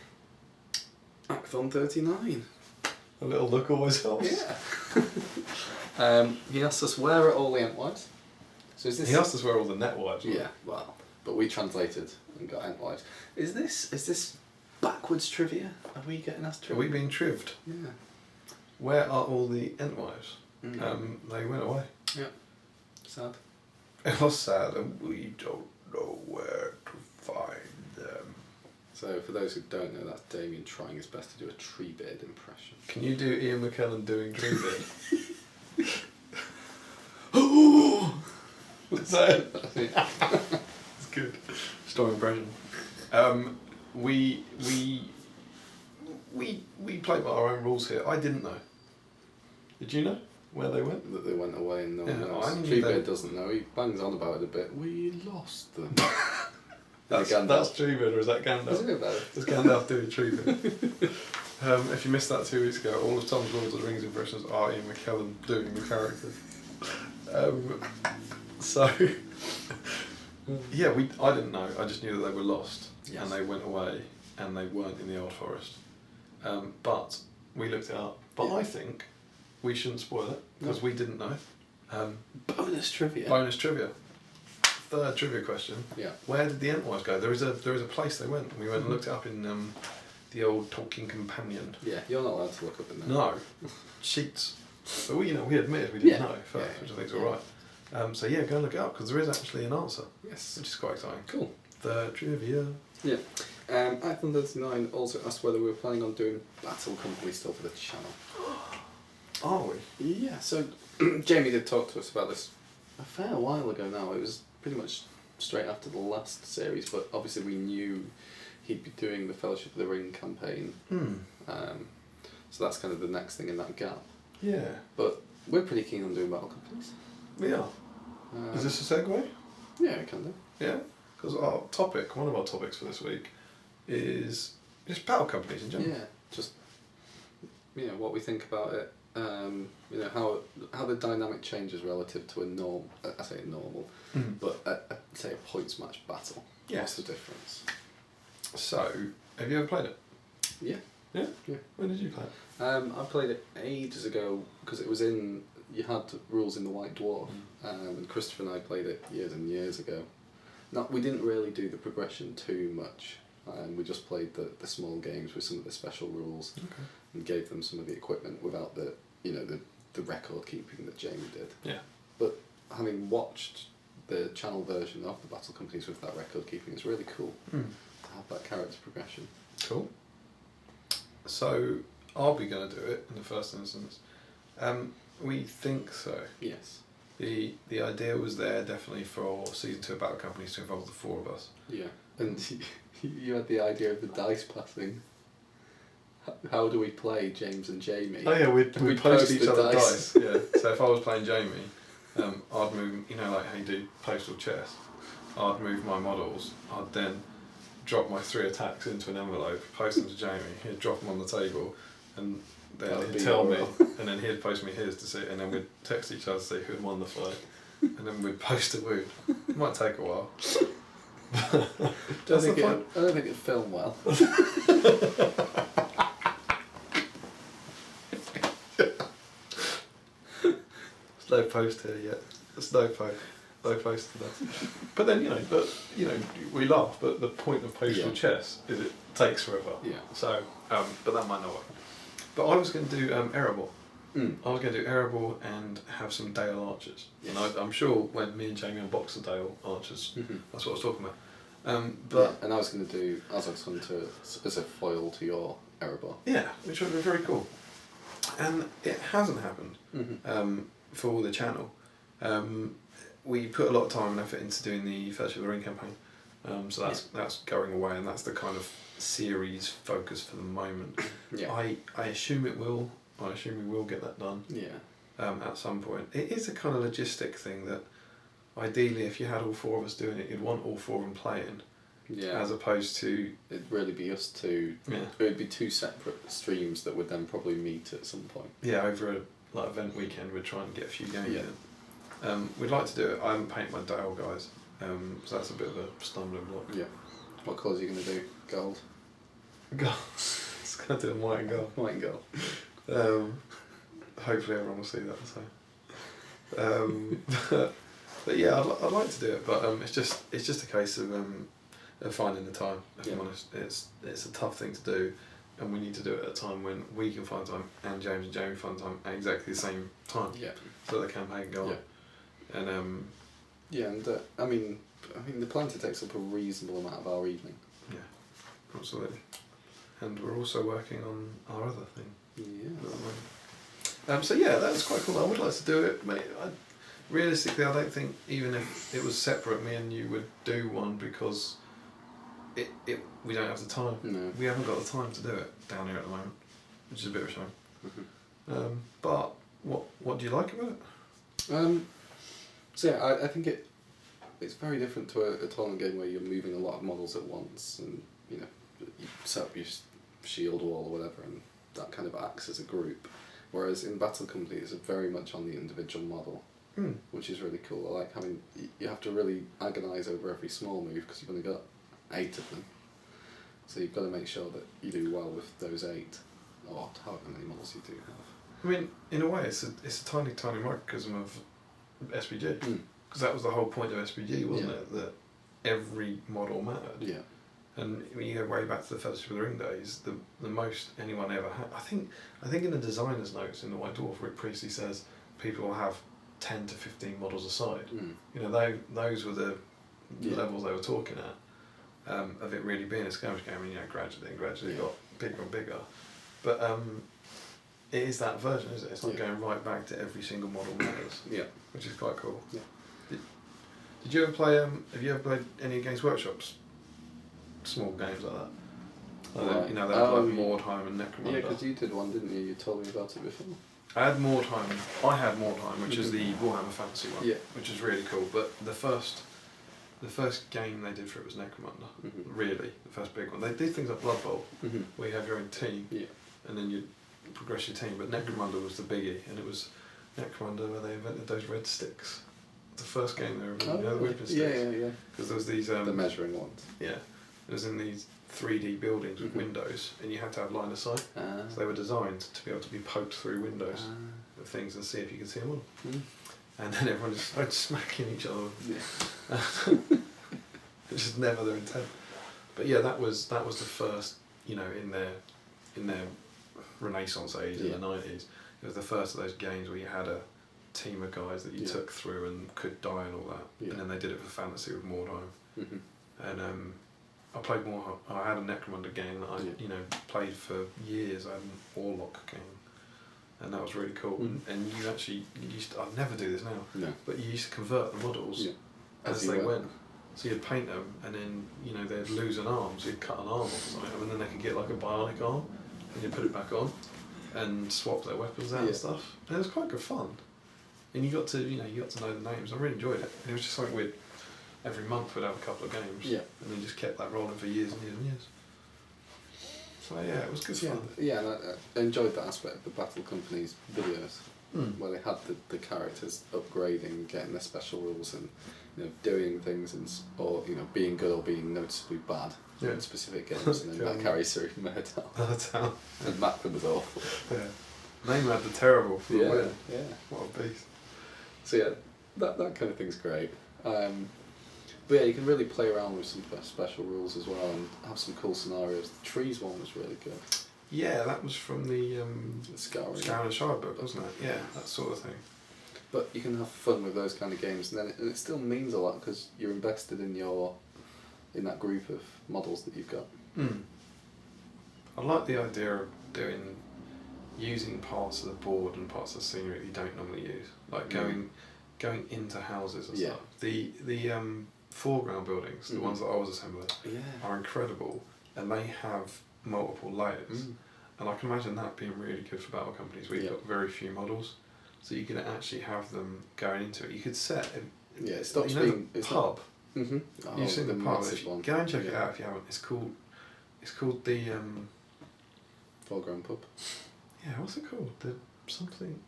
Acthon 39. A little look always helps. Yeah. He asked us where are all the Entwives. So is this? He asked us where all the net wives were. Yeah. Well, but we translated and got Entwives. Is this backwards trivia? Are we getting asked Are trivia? we being trived? Yeah. Where are all the Entwives? They went away. Yeah. Sad. It was sad, and we don't know where to find them. So for those who don't know, that's Damian trying his best to do a Treebeard impression. Can you do Ian McKellen doing Treebeard? Oh! What's that? It's good. Strong impression. We play by our own rules here. I didn't know. Did you know where they went? That they went away and no one Yeah, knows. I knew Treebeard that. doesn't know. He bangs on about it a bit. We lost them. That's Treebeard, or is that Gandalf? Isn't it though? Does Gandalf do a Treebeard? If you missed that 2 weeks ago, all of Tom's Lord of the Rings impressions are Ian McKellen doing the character. Yeah, I didn't know. I just knew that they were lost, and they went away, and they weren't in the Old Forest. But we looked it up, but Yeah. I think we shouldn't spoil it because we didn't know. Bonus trivia. Bonus trivia. Third trivia question. Yeah. Where did the Entwise go? There is a place they went. We went and looked it up in the old Talking Companion. Yeah, you're not allowed to look up in there. No, cheats. But we admitted we didn't Yeah. know first, Yeah. which I think is all right. So yeah, go and look it up because there is actually an answer, Yes. which is quite exciting. Cool. Third trivia. Yeah. Icon39 also asked whether we were planning on doing Battle Company still for the channel. Are we? Yeah, so Jamie did talk to us about this a fair while ago now. It was pretty much straight after the last series, but obviously we knew he'd be doing the Fellowship of the Ring campaign. So that's kind of the next thing in that gap. Yeah. But we're pretty keen on doing Battle Companies. We are. Is this a segue? Yeah, we can do. Yeah. Because one of our topics for this week is just battle companies in general. Yeah, just what we think about it. How the dynamic changes relative to a normal. I say normal, but say a points match battle. Yes. What's the difference? So, have you ever played it? Yeah. Yeah? Yeah. When did you play it? I played it ages ago because it was you had rules in the White Dwarf, and Christopher and I played it years and years ago. We didn't really do the progression too much. We just played the small games with some of the special rules, and gave them some of the equipment without the record keeping that Jamie did. Yeah. But having watched the channel version of the Battle Companies with that record keeping, it's really cool to have that character progression. Cool. So, are we going to do it in the first instance? We think so. Yes. The idea was there definitely for season 2 of Battle Companies to involve the 4 of us. Yeah. And you had the idea of the dice passing. How do we play James and Jamie? Oh yeah, we'd post each the other dice. Yeah. So if I was playing Jamie, I'd move, like how you do postal chess, I'd move my models, I'd then drop my 3 attacks into an envelope, post them to Jamie, he'd drop them on the table, and then he'd tell me, and then he'd post me his to see, and then we'd text each other to see who had won the fight, and then we'd post a wound. It might take a while. I don't think it'd film well. There's no post here yet. There's no post to that. But then we laugh. But the point of postal chess is it takes forever. Yeah. So, but that might not work. But I was going to do Erebor. I was going to do Erebor and have some Dale archers. Yes. And I'm sure when me and Jamie unboxed the Dale archers, that's what I was talking about. And I was going to do Azog's Hunter as a foil to your Erebor. Yeah, which would be very cool. And it hasn't happened for the channel. We put a lot of time and effort into doing the Fellowship of the Ring campaign. So that's going away, and that's the kind of series focus for the moment. Yeah. I assume it will. I assume we will get that done. Yeah. At some point. It is a kind of logistic thing that ideally if you had all 4 of us doing it, you'd want all 4 of them playing. Yeah. As opposed to... It'd really be us two. Yeah. It would be 2 separate streams that would then probably meet at some point. Yeah, over a event weekend we'd try and get a few games in. We'd like to do it. I haven't painted my Dale guys, so that's a bit of a stumbling block. Yeah. What colours are you going to do? Gold? Gold. It's going to do them white and gold. White and gold. Hopefully everyone will see that. So, but yeah, I'd like to do it, but it's just a case of finding the time. If I'm honest, it's a tough thing to do, and we need to do it at a time when we can find time and James and Jamie find time at exactly the same time. Yeah. So the campaign can go on. And I mean the Palantir takes up a reasonable amount of our evening. Yeah, absolutely. And we're also working on our other thing. Yeah. So yeah, that's quite cool. I would like to do it, mate. Realistically, I don't think even if it was separate, me and you would do one because we don't have the time. No. We haven't got the time to do it down here at the moment, which is a bit of a shame. But what do you like about it? So yeah, I think it's very different to a tournament game where you're moving a lot of models at once, and you set up your shield wall or whatever, and that kind of acts as a group. Whereas in Battle Company, it's very much on the individual model, which is really cool. I like having you have to really agonise over every small move because you've only got 8 of them, so you've got to make sure that you do well with those 8. or however many models you do have. I mean, in a way, it's a tiny, tiny microcosm of SBG. Mm. Because that was the whole point of SBG, wasn't it? That every model mattered. Yeah. And when you go way back to the Fellowship of the Ring days, the most anyone ever had. I think in the designer's notes in the White Dwarf, Rick Priestley says people will have 10 to 15 models a side. Mm. You know, those were the levels they were talking at, of it really being a skirmish game, and gradually it got bigger and bigger. But it is that version, isn't it? It's not going right back to every single model matters. Yeah. Which is quite cool. Yeah. Did you ever play? Have you ever played any Games Workshop's small games like that? Right. You know, they had like Mordheim and Necromunda. Yeah, because you did one, didn't you? You told me about it before. I had Mordheim, which is the Warhammer Fantasy one, which is really cool. But the first game they did for it was Necromunda. Mm-hmm. Really, the first big one. They did things like Blood Bowl, Mm-hmm. where you have your own team, and then you progress your team. But Necromunda was the biggie, and it was Necromunda where they invented those red sticks. The first game they invented, you know, the whipping sticks. Yeah. Because there was these the measuring ones. Yeah, it was in these 3D buildings with windows, and you had to have line of sight. So they were designed to be able to be poked through windows of things and see if you could see them all. Mm. And then everyone just started smacking each other. Yeah. Which is never their intent. But yeah, that was the first, you know, in their Renaissance age in the 90s. It was the first of those games where you had a team of guys that you took through and could die and all that. And then they did it for fantasy with Mordheim. Mm-hmm. And I played Mordheim. I had a Necromunda game that I played for years. I had an Warlock game, and that was really cool. And you actually used to, I'd never do this now, but you used to convert the models as they went. So you'd paint them, and then they'd lose an arm, so you'd cut an arm off something, and then they could get like a bionic arm, and you'd put it back on, and swap their weapons out and stuff. And it was quite good fun. And you got to know the names. I really enjoyed it. And it was just something every month we'd have a couple of games. Yeah. And then just kept that rolling for years and years and years. So yeah, it was good fun. Yeah, and I enjoyed that aspect of the Battle Company's videos, where they had the characters upgrading, getting their special rules, and doing things, or being good or being noticeably bad in specific games, and then that carries through from Murdoch. And Macklin was awful. Yeah. Name had the terrible for the win. Yeah. What a beast. So yeah, that kind of thing's great. But yeah, you can really play around with some special rules as well and have some cool scenarios. The trees one was really good. Yeah, that was from the Scouring and Shire book, wasn't it? Yeah, that sort of thing. But you can have fun with those kind of games, and then it still means a lot because you're invested in that group of models that you've got. I like the idea of using parts of the board and parts of the scenery that you don't normally use, like going into houses and stuff. The foreground buildings, the ones that I was assembling, are incredible, and they have multiple layers. And I can imagine that being really good for battle companies where you've got very few models, so you can actually have them going into it. You could set it stops being the pub. Mm-hmm. You've seen the pub. One. Go and check it out if you haven't. It's called the Foreground Pub. Yeah, what's it called? Something.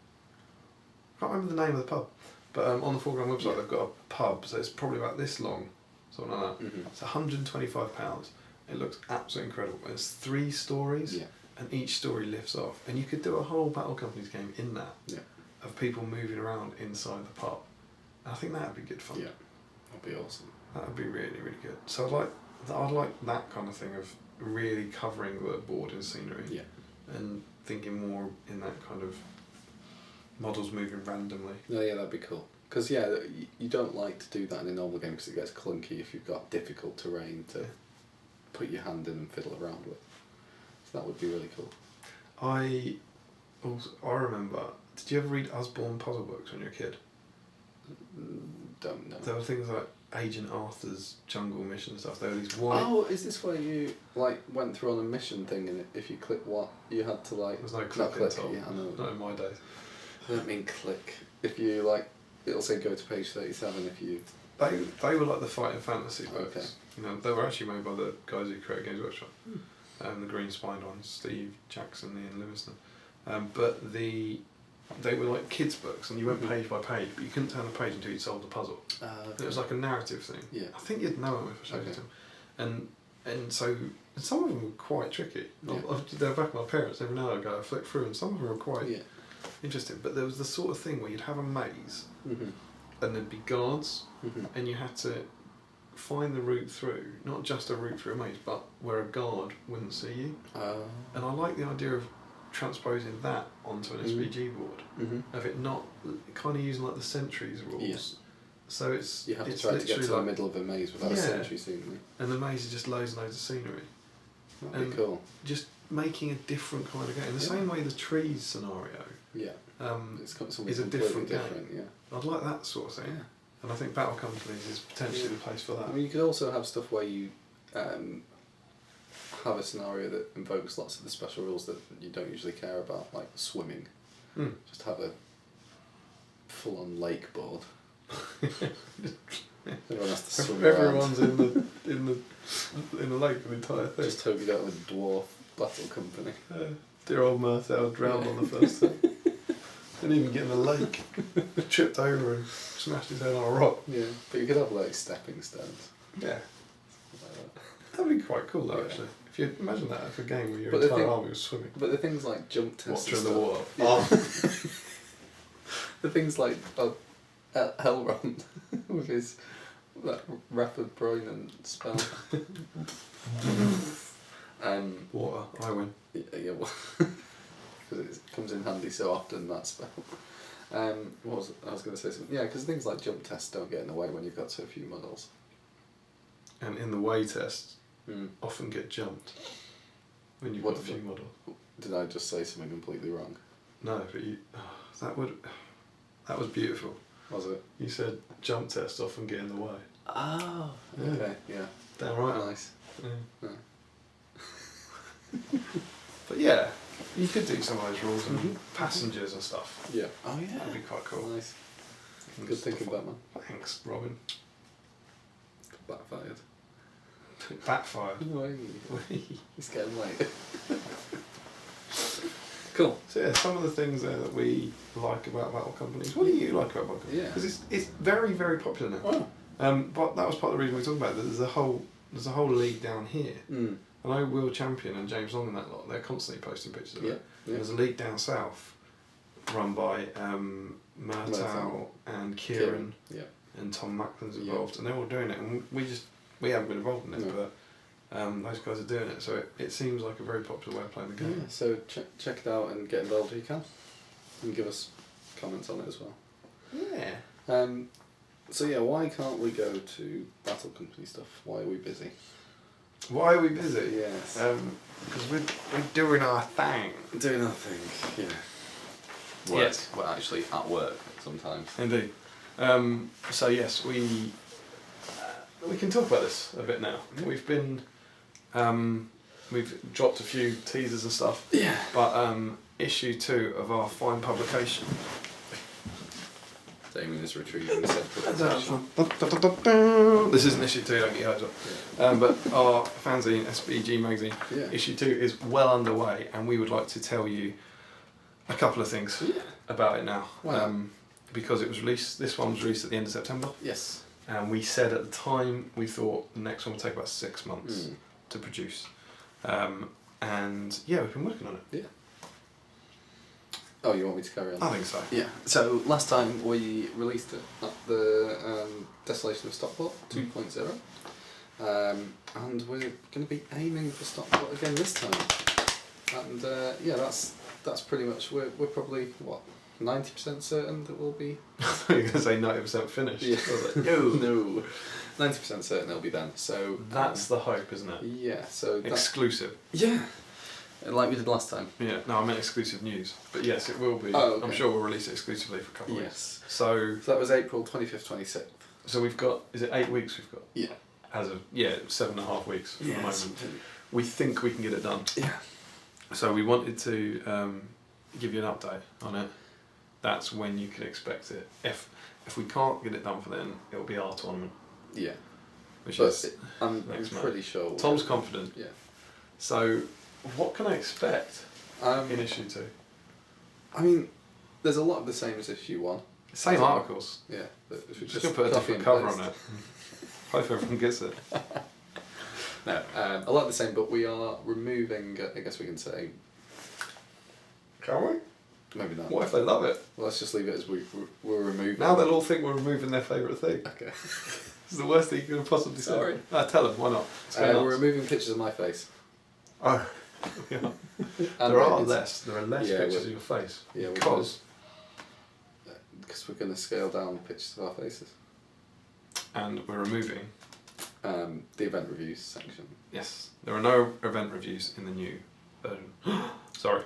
I can't remember the name of the pub, but on the Foreground website they've got a pub, so it's probably about this long, something like that. It's £125. It looks absolutely incredible. It's 3 stories, and each story lifts off, and you could do a whole Battle Companies game in that, of people moving around inside the pub. And I think that'd be good fun. Yeah, that'd be awesome. That'd be really, really good. So I'd like that kind of thing of really covering the board in scenery. Yeah. And thinking more in that kind of models moving randomly. No, yeah, that'd be cool. Because you don't like to do that in a normal game because it gets clunky if you've got difficult terrain to put your hand in and fiddle around with. So that would be really cool. I remember. Did you ever read Usborne puzzle books when you were a kid? Don't know. There were things like Agent Arthur's Jungle Mission and stuff. There were these white... Oh, is this where you went through on a mission thing, and if you click what you had to There's no click. Yeah, I know. Not in my days. I don't mean click. If you it'll say go to page 37 if you... They were like the fighting fantasy books. Okay. They were actually made by the guys who created Games Workshop. The green spined ones, Steve Jackson, Ian Livingston. But they were like kids' books, and you went page by page, but you couldn't turn the page until you'd solved the puzzle. Okay. It was like a narrative thing. Yeah. I think you'd know it if I showed it to them. and some of them were quite tricky. Yeah. They're back at my parents. Every now and then I go, I flick through, and some of them were quite interesting. But there was the sort of thing where you'd have a maze, and there'd be guards, and you had to find the route through, not just a route through a maze, but where a guard wouldn't see you. And I like the idea of transposing that onto an SBG board, of it not kind of using like the sentries rules. Yeah. So it's you have to it's try to get to literally the middle of a maze without a sentry seeing you. and the maze is just loads and loads of scenery. That'd be cool. Just making a different kind of game. The same way the trees scenario. Yeah. It's got something is a different game. Yeah. I'd like that sort of thing. Yeah. And I think Battle Companies is potentially the place for that. I mean, you could also have stuff where you have a scenario that invokes lots of the special rules that you don't usually care about, like swimming. Just have a full-on lake board. Everyone has to swim Everyone's around. in the lake for the entire thing. Just hope you don't have a dwarf battle company. Dear old Murtaugh drowned on the first time. Didn't even get in the lake. Tripped over and smashed his head on a rock. Yeah, but you could have like stepping stones. Yeah. Like that. That'd be quite cool though, actually. If you imagine that as a game where your But the entire thing- army was swimming. But the things like jump tests Watcher in and the water. stuff, the things like Elrond with his that rapid Broinan spell. Water, I win. Yeah, well, because it comes in handy so often, that spell. What was it? I was going to say something. Yeah, because things like jump tests don't get in the way when you've got so few models. And in the way tests, often get jumped when you've got a few models. Did I just say something completely wrong? No, but that was beautiful. Was it? You said jump tests often get in the way. Oh, Yeah. okay, yeah. Damn right. Nice. Yeah. Yeah. But yeah, you could do some of those rules and passengers and stuff. Yeah. Oh yeah. That'd be quite cool. Nice. Good thinking, Batman. Thanks, Robin. Backfired. Backfired. It's getting late. Cool. So yeah, some of the things there that we like about Battle Companies. What do you like about Battle Companies? Yeah. Because it's very, very popular now. Wow. But that was part of the reason we were talking about it. There's a whole league down here. I know Will Champion and James Long and that lot, they're constantly posting pictures of it. Yeah. There's a league down south run by Murtaugh and Kieran and Tom Macklin's involved, and they're all doing it, and we haven't been involved in it, but those guys are doing it, so it seems like a very popular way of playing the game. Yeah, so check it out and get involved if you can, and give us comments on it as well. Yeah. So yeah, why can't we go to Battle Company stuff? Why are we busy? Why are we busy? Yes. Because we're doing our thing. Doing our thing, yeah. Work. Yes. Well, actually, at work sometimes. Indeed. So yes, we can talk about this a bit now. We've been, we've dropped a few teasers and stuff. Yeah. But issue 2 of our fine publication. Damian is retrieving the separate. This isn't issue 2, don't get your hopes up. But our fanzine, SBG magazine, issue 2 is well underway, and we would like to tell you a couple of things about it now. Wow. Because it was released, this one was released at the end of September. Yes. And we said at the time we thought the next one would take about 6 months to produce. And yeah, we've been working on it. Yeah. Oh, you want me to carry on? I think so. Yeah. So last time we released it at the Desolation of Stockport 2.0, and we're going to be aiming for Stockport again this time. And yeah, that's pretty much we're probably what 90% certain that we'll be. I thought you were going to say 90% finished. Yeah. I was like, no, 90% certain it'll be then. So that's the hope, isn't it? Yeah. So Exclusive. Yeah. Like we did last time. Yeah, no, I meant exclusive news. But yes, it will be. Oh, okay. I'm sure we'll release it exclusively for a couple of weeks. So that was April 25th, 26th. So we've got, is it 8 weeks we've got? Yeah. As of, 7.5 weeks for the moment. Something. We think we can get it done. Yeah. So we wanted to give you an update on it. That's when you can expect it. If we can't get it done for then, it'll be our tournament. Yeah. Which but is I'm next pretty month. sure. Tom's confident. Yeah. So what can I expect in issue 2? I mean, there's a lot of the same as issue 1. Same articles. Yeah. But if we Just gonna put a different cover on it. Hope everyone gets it. No, a lot the same, but we are removing, I guess we can say, Can we? maybe not. What if they love it? Well, let's just leave it as we're removing. Now they'll all think we're removing their favourite thing. Okay. This is the worst thing you could have possibly said. Sorry. Tell them, why not? We're removing pictures of my face. Oh, yeah. And There are Damian's. less Yeah, pictures of your face. Yeah, Because we're going to scale down pictures of our faces. and we're removing. The event reviews section. Yes, there are no event reviews in the new version. Sorry.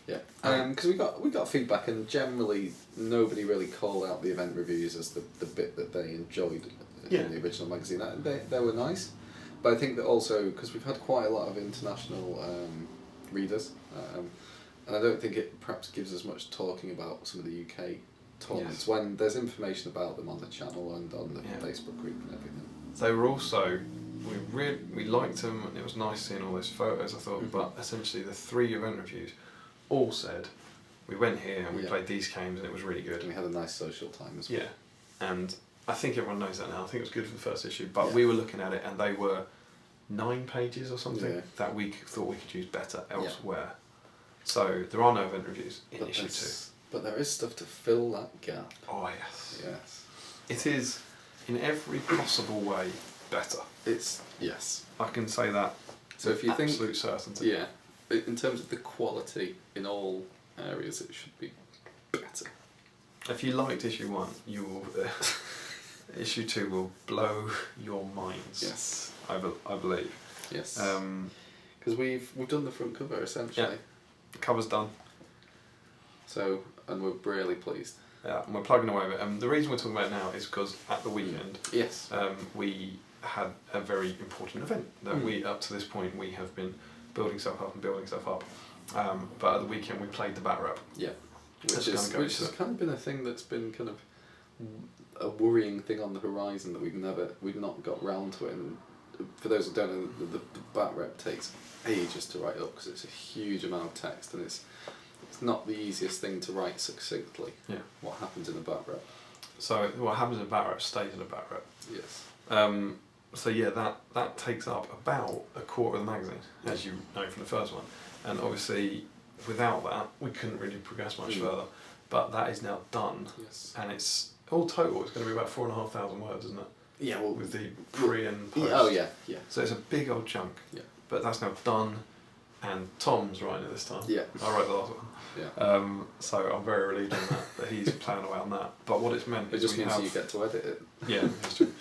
Yeah, because we got feedback, and generally nobody really called out the event reviews as the bit that they enjoyed in the original magazine. They were nice, but I think that also because we've had quite a lot of international readers, and I don't think it perhaps gives us much talking about some of the UK tournaments when there's information about them on the channel and on the Facebook group and everything. They were also, we liked them, and it was nice seeing all those photos, I thought, but essentially the 3 event reviews all said, we went here and we played these games and it was really good. And we had a nice social time as well. Yeah, and I think everyone knows that now. I think it was good for the first issue, but we were looking at it and they were 9 pages or something that we thought we could use better elsewhere. So there are no event reviews in issue 2. But there is stuff to fill that gap. Oh yes. Yes. It is, in every possible way, better. It's, yes. I can say that. So if you think, absolute certainty. yeah, in terms of the quality in all areas, it should be better. If you liked issue 1, you will. Issue 2 will blow your minds. Yes. I believe. Yes. Because we've done the front cover essentially. Yeah. The cover's done. So, and we're really pleased. Yeah, and we're plugging away with it. The reason we're talking about it now is because at the weekend, yes, we had a very important event that we, up to this point, we have been building stuff up. But at the weekend we played the bat rep. Yeah, which has kind of been a thing that's been kind of a worrying thing on the horizon that we've not got round to it. And for those who don't know, the bat rep takes ages to write up because it's a huge amount of text and it's not the easiest thing to write succinctly. Yeah. What happens in a bat rep? So what happens in a bat rep stays in a bat rep. Yes. So yeah, that takes up about a quarter of the magazine, as you know from the first one. And obviously, without that, we couldn't really progress much further. But that is now done. Yes. And it's all total. It's going to be about 4,500 words, isn't it? Yeah. Well, with the pre and post. Oh yeah, yeah. So it's a big old chunk. Yeah. But that's now done, and Tom's writing it this time. Yeah. I wrote the last one. Yeah. So I'm very relieved on that he's playing away on that. But what it's meant it is just we means have, you get to edit it. Yeah, that's true.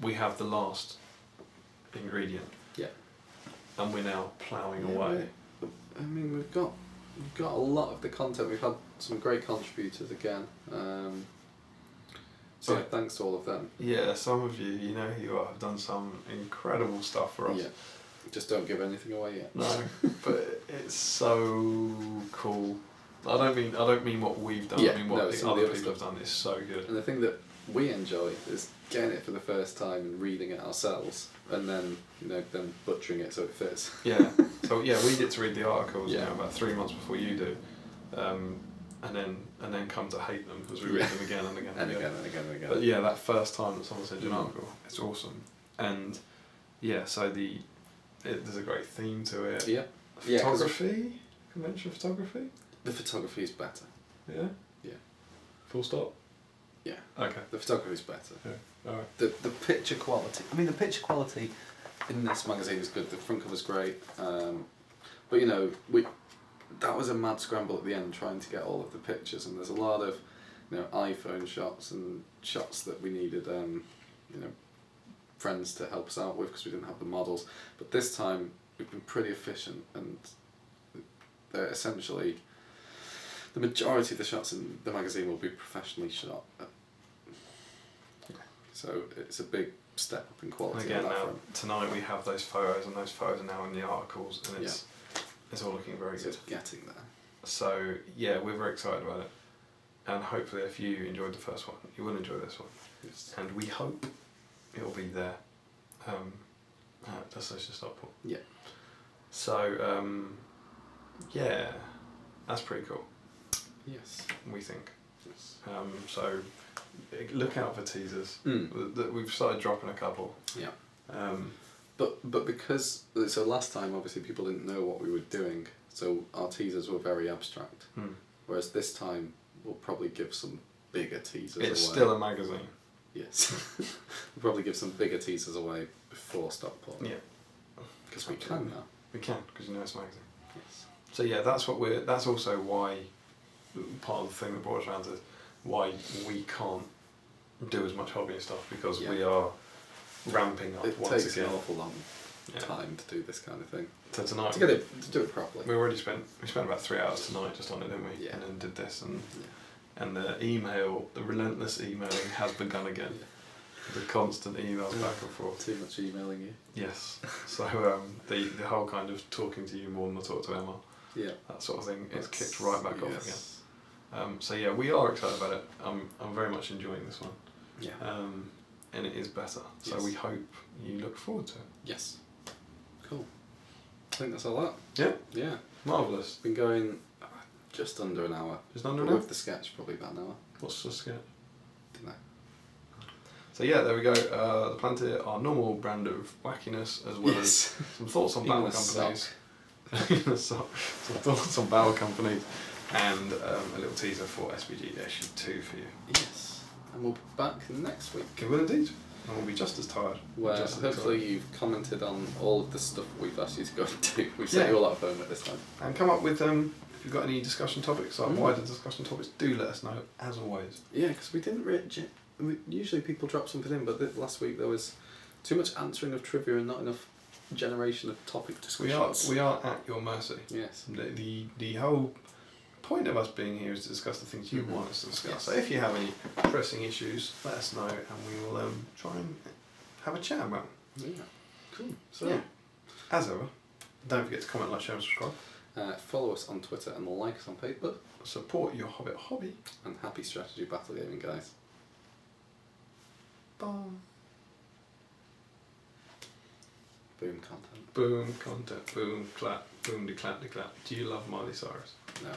We have the last ingredient. Yeah. And we're now ploughing away. I mean, we've got a lot of the content. We've had some great contributors again. So thanks to all of them. Yeah, some of you know who you are, have done some incredible stuff for us. Yeah. Just don't give anything away yet. No, but it's so cool. I don't mean what we've done. I mean what the other people have done. It's so good. And the thing that we enjoy is getting it for the first time and reading it ourselves, and then then butchering it so it fits. Yeah. So yeah, we get to read the articles about 3 months before you do, and then come to hate them as we read them again and again and again. But yeah, that first time that someone sends you an article, it's awesome. And yeah, so there's a great theme to it. Yeah. Photography, conventional photography. The photography is better. Yeah. Yeah. Full stop. Yeah. Okay. The photography is better. Yeah. All right. The picture quality. I mean, the picture quality in this magazine is good. The front cover's great. But that was a mad scramble at the end trying to get all of the pictures, and there's a lot of iPhone shots and shots that we needed friends to help us out with because we didn't have the models. But this time we've been pretty efficient, and they're essentially the majority of the shots in the magazine will be professionally shot. So it's a big step up in quality. And again, now tonight we have those photos, and those photos are now in the articles, and it's all looking very good. It's getting there. So yeah, we're very excited about it, and hopefully, if you enjoyed the first one, you will enjoy this one. Yes. And we hope it will be there. That's just Stockport. Yeah. So yeah, that's pretty cool. Yes. We think. Yes. So look out for teasers. That we've started dropping a couple. Yeah. But because so last time obviously people didn't know what we were doing, so our teasers were very abstract. Whereas this time we'll probably give some bigger teasers away. It's still a magazine. Yes. We'll probably give some bigger teasers away before Stockport. Yeah. Because we can now. We can, because you know it's a magazine. Yes. So yeah, that's also why, part of the thing that brought us around is why we can't do as much hobby and stuff, because we are ramping up it once takes again. an awful long time to do this kind of thing. So tonight, To do it properly. we spent about 3 hours tonight just on it, didn't we? Yeah. And then did this, and the relentless emailing has begun again. The constant emails back and forth. Too much emailing you. Yes. So the whole kind of talking to you more than I talk to Emma. Yeah. That sort of thing is kicked right back off again. So yeah, we are excited about it. I'm very much enjoying this one. Yeah. And it is better. So we hope you look forward to it. Yes. Cool. I think that's all that. Yeah. Yeah. Marvellous. Been going just under an hour. Just under an But hour? with the sketch, probably about an hour. What's the sketch? Don't know. So yeah, there we go. The Palantir, our normal brand of wackiness, as well as some thoughts on barrel companies. some thoughts on barrel companies, and a little teaser for SBG issue 2 for you. Yes. And we'll be back next week. We will indeed. And we'll be just as tired. Where just as hopefully excited. you've commented on all of the stuff we've asked you to go and do. We've set you all out of homework this time. And come up with, if you've got any discussion topics, like wider discussion topics, do let us know, as always. Yeah, because we didn't usually people drop something in, but last week there was too much answering of trivia and not enough generation of topic discussions. We are at your mercy. Yes. The whole point of us being here is to discuss the things you want us to discuss. Yes. So if you have any pressing issues, let us know, and we will try and have a chat about them. Yeah. Cool. So, as ever, don't forget to comment, like, share, and subscribe. follow us on Twitter and like us on Facebook. Support your Hobbit hobby. And happy strategy battle gaming, guys. Bye. Boom content. Boom content. Boom clap. Boom de clap de clap. Do you love Miley Cyrus? No.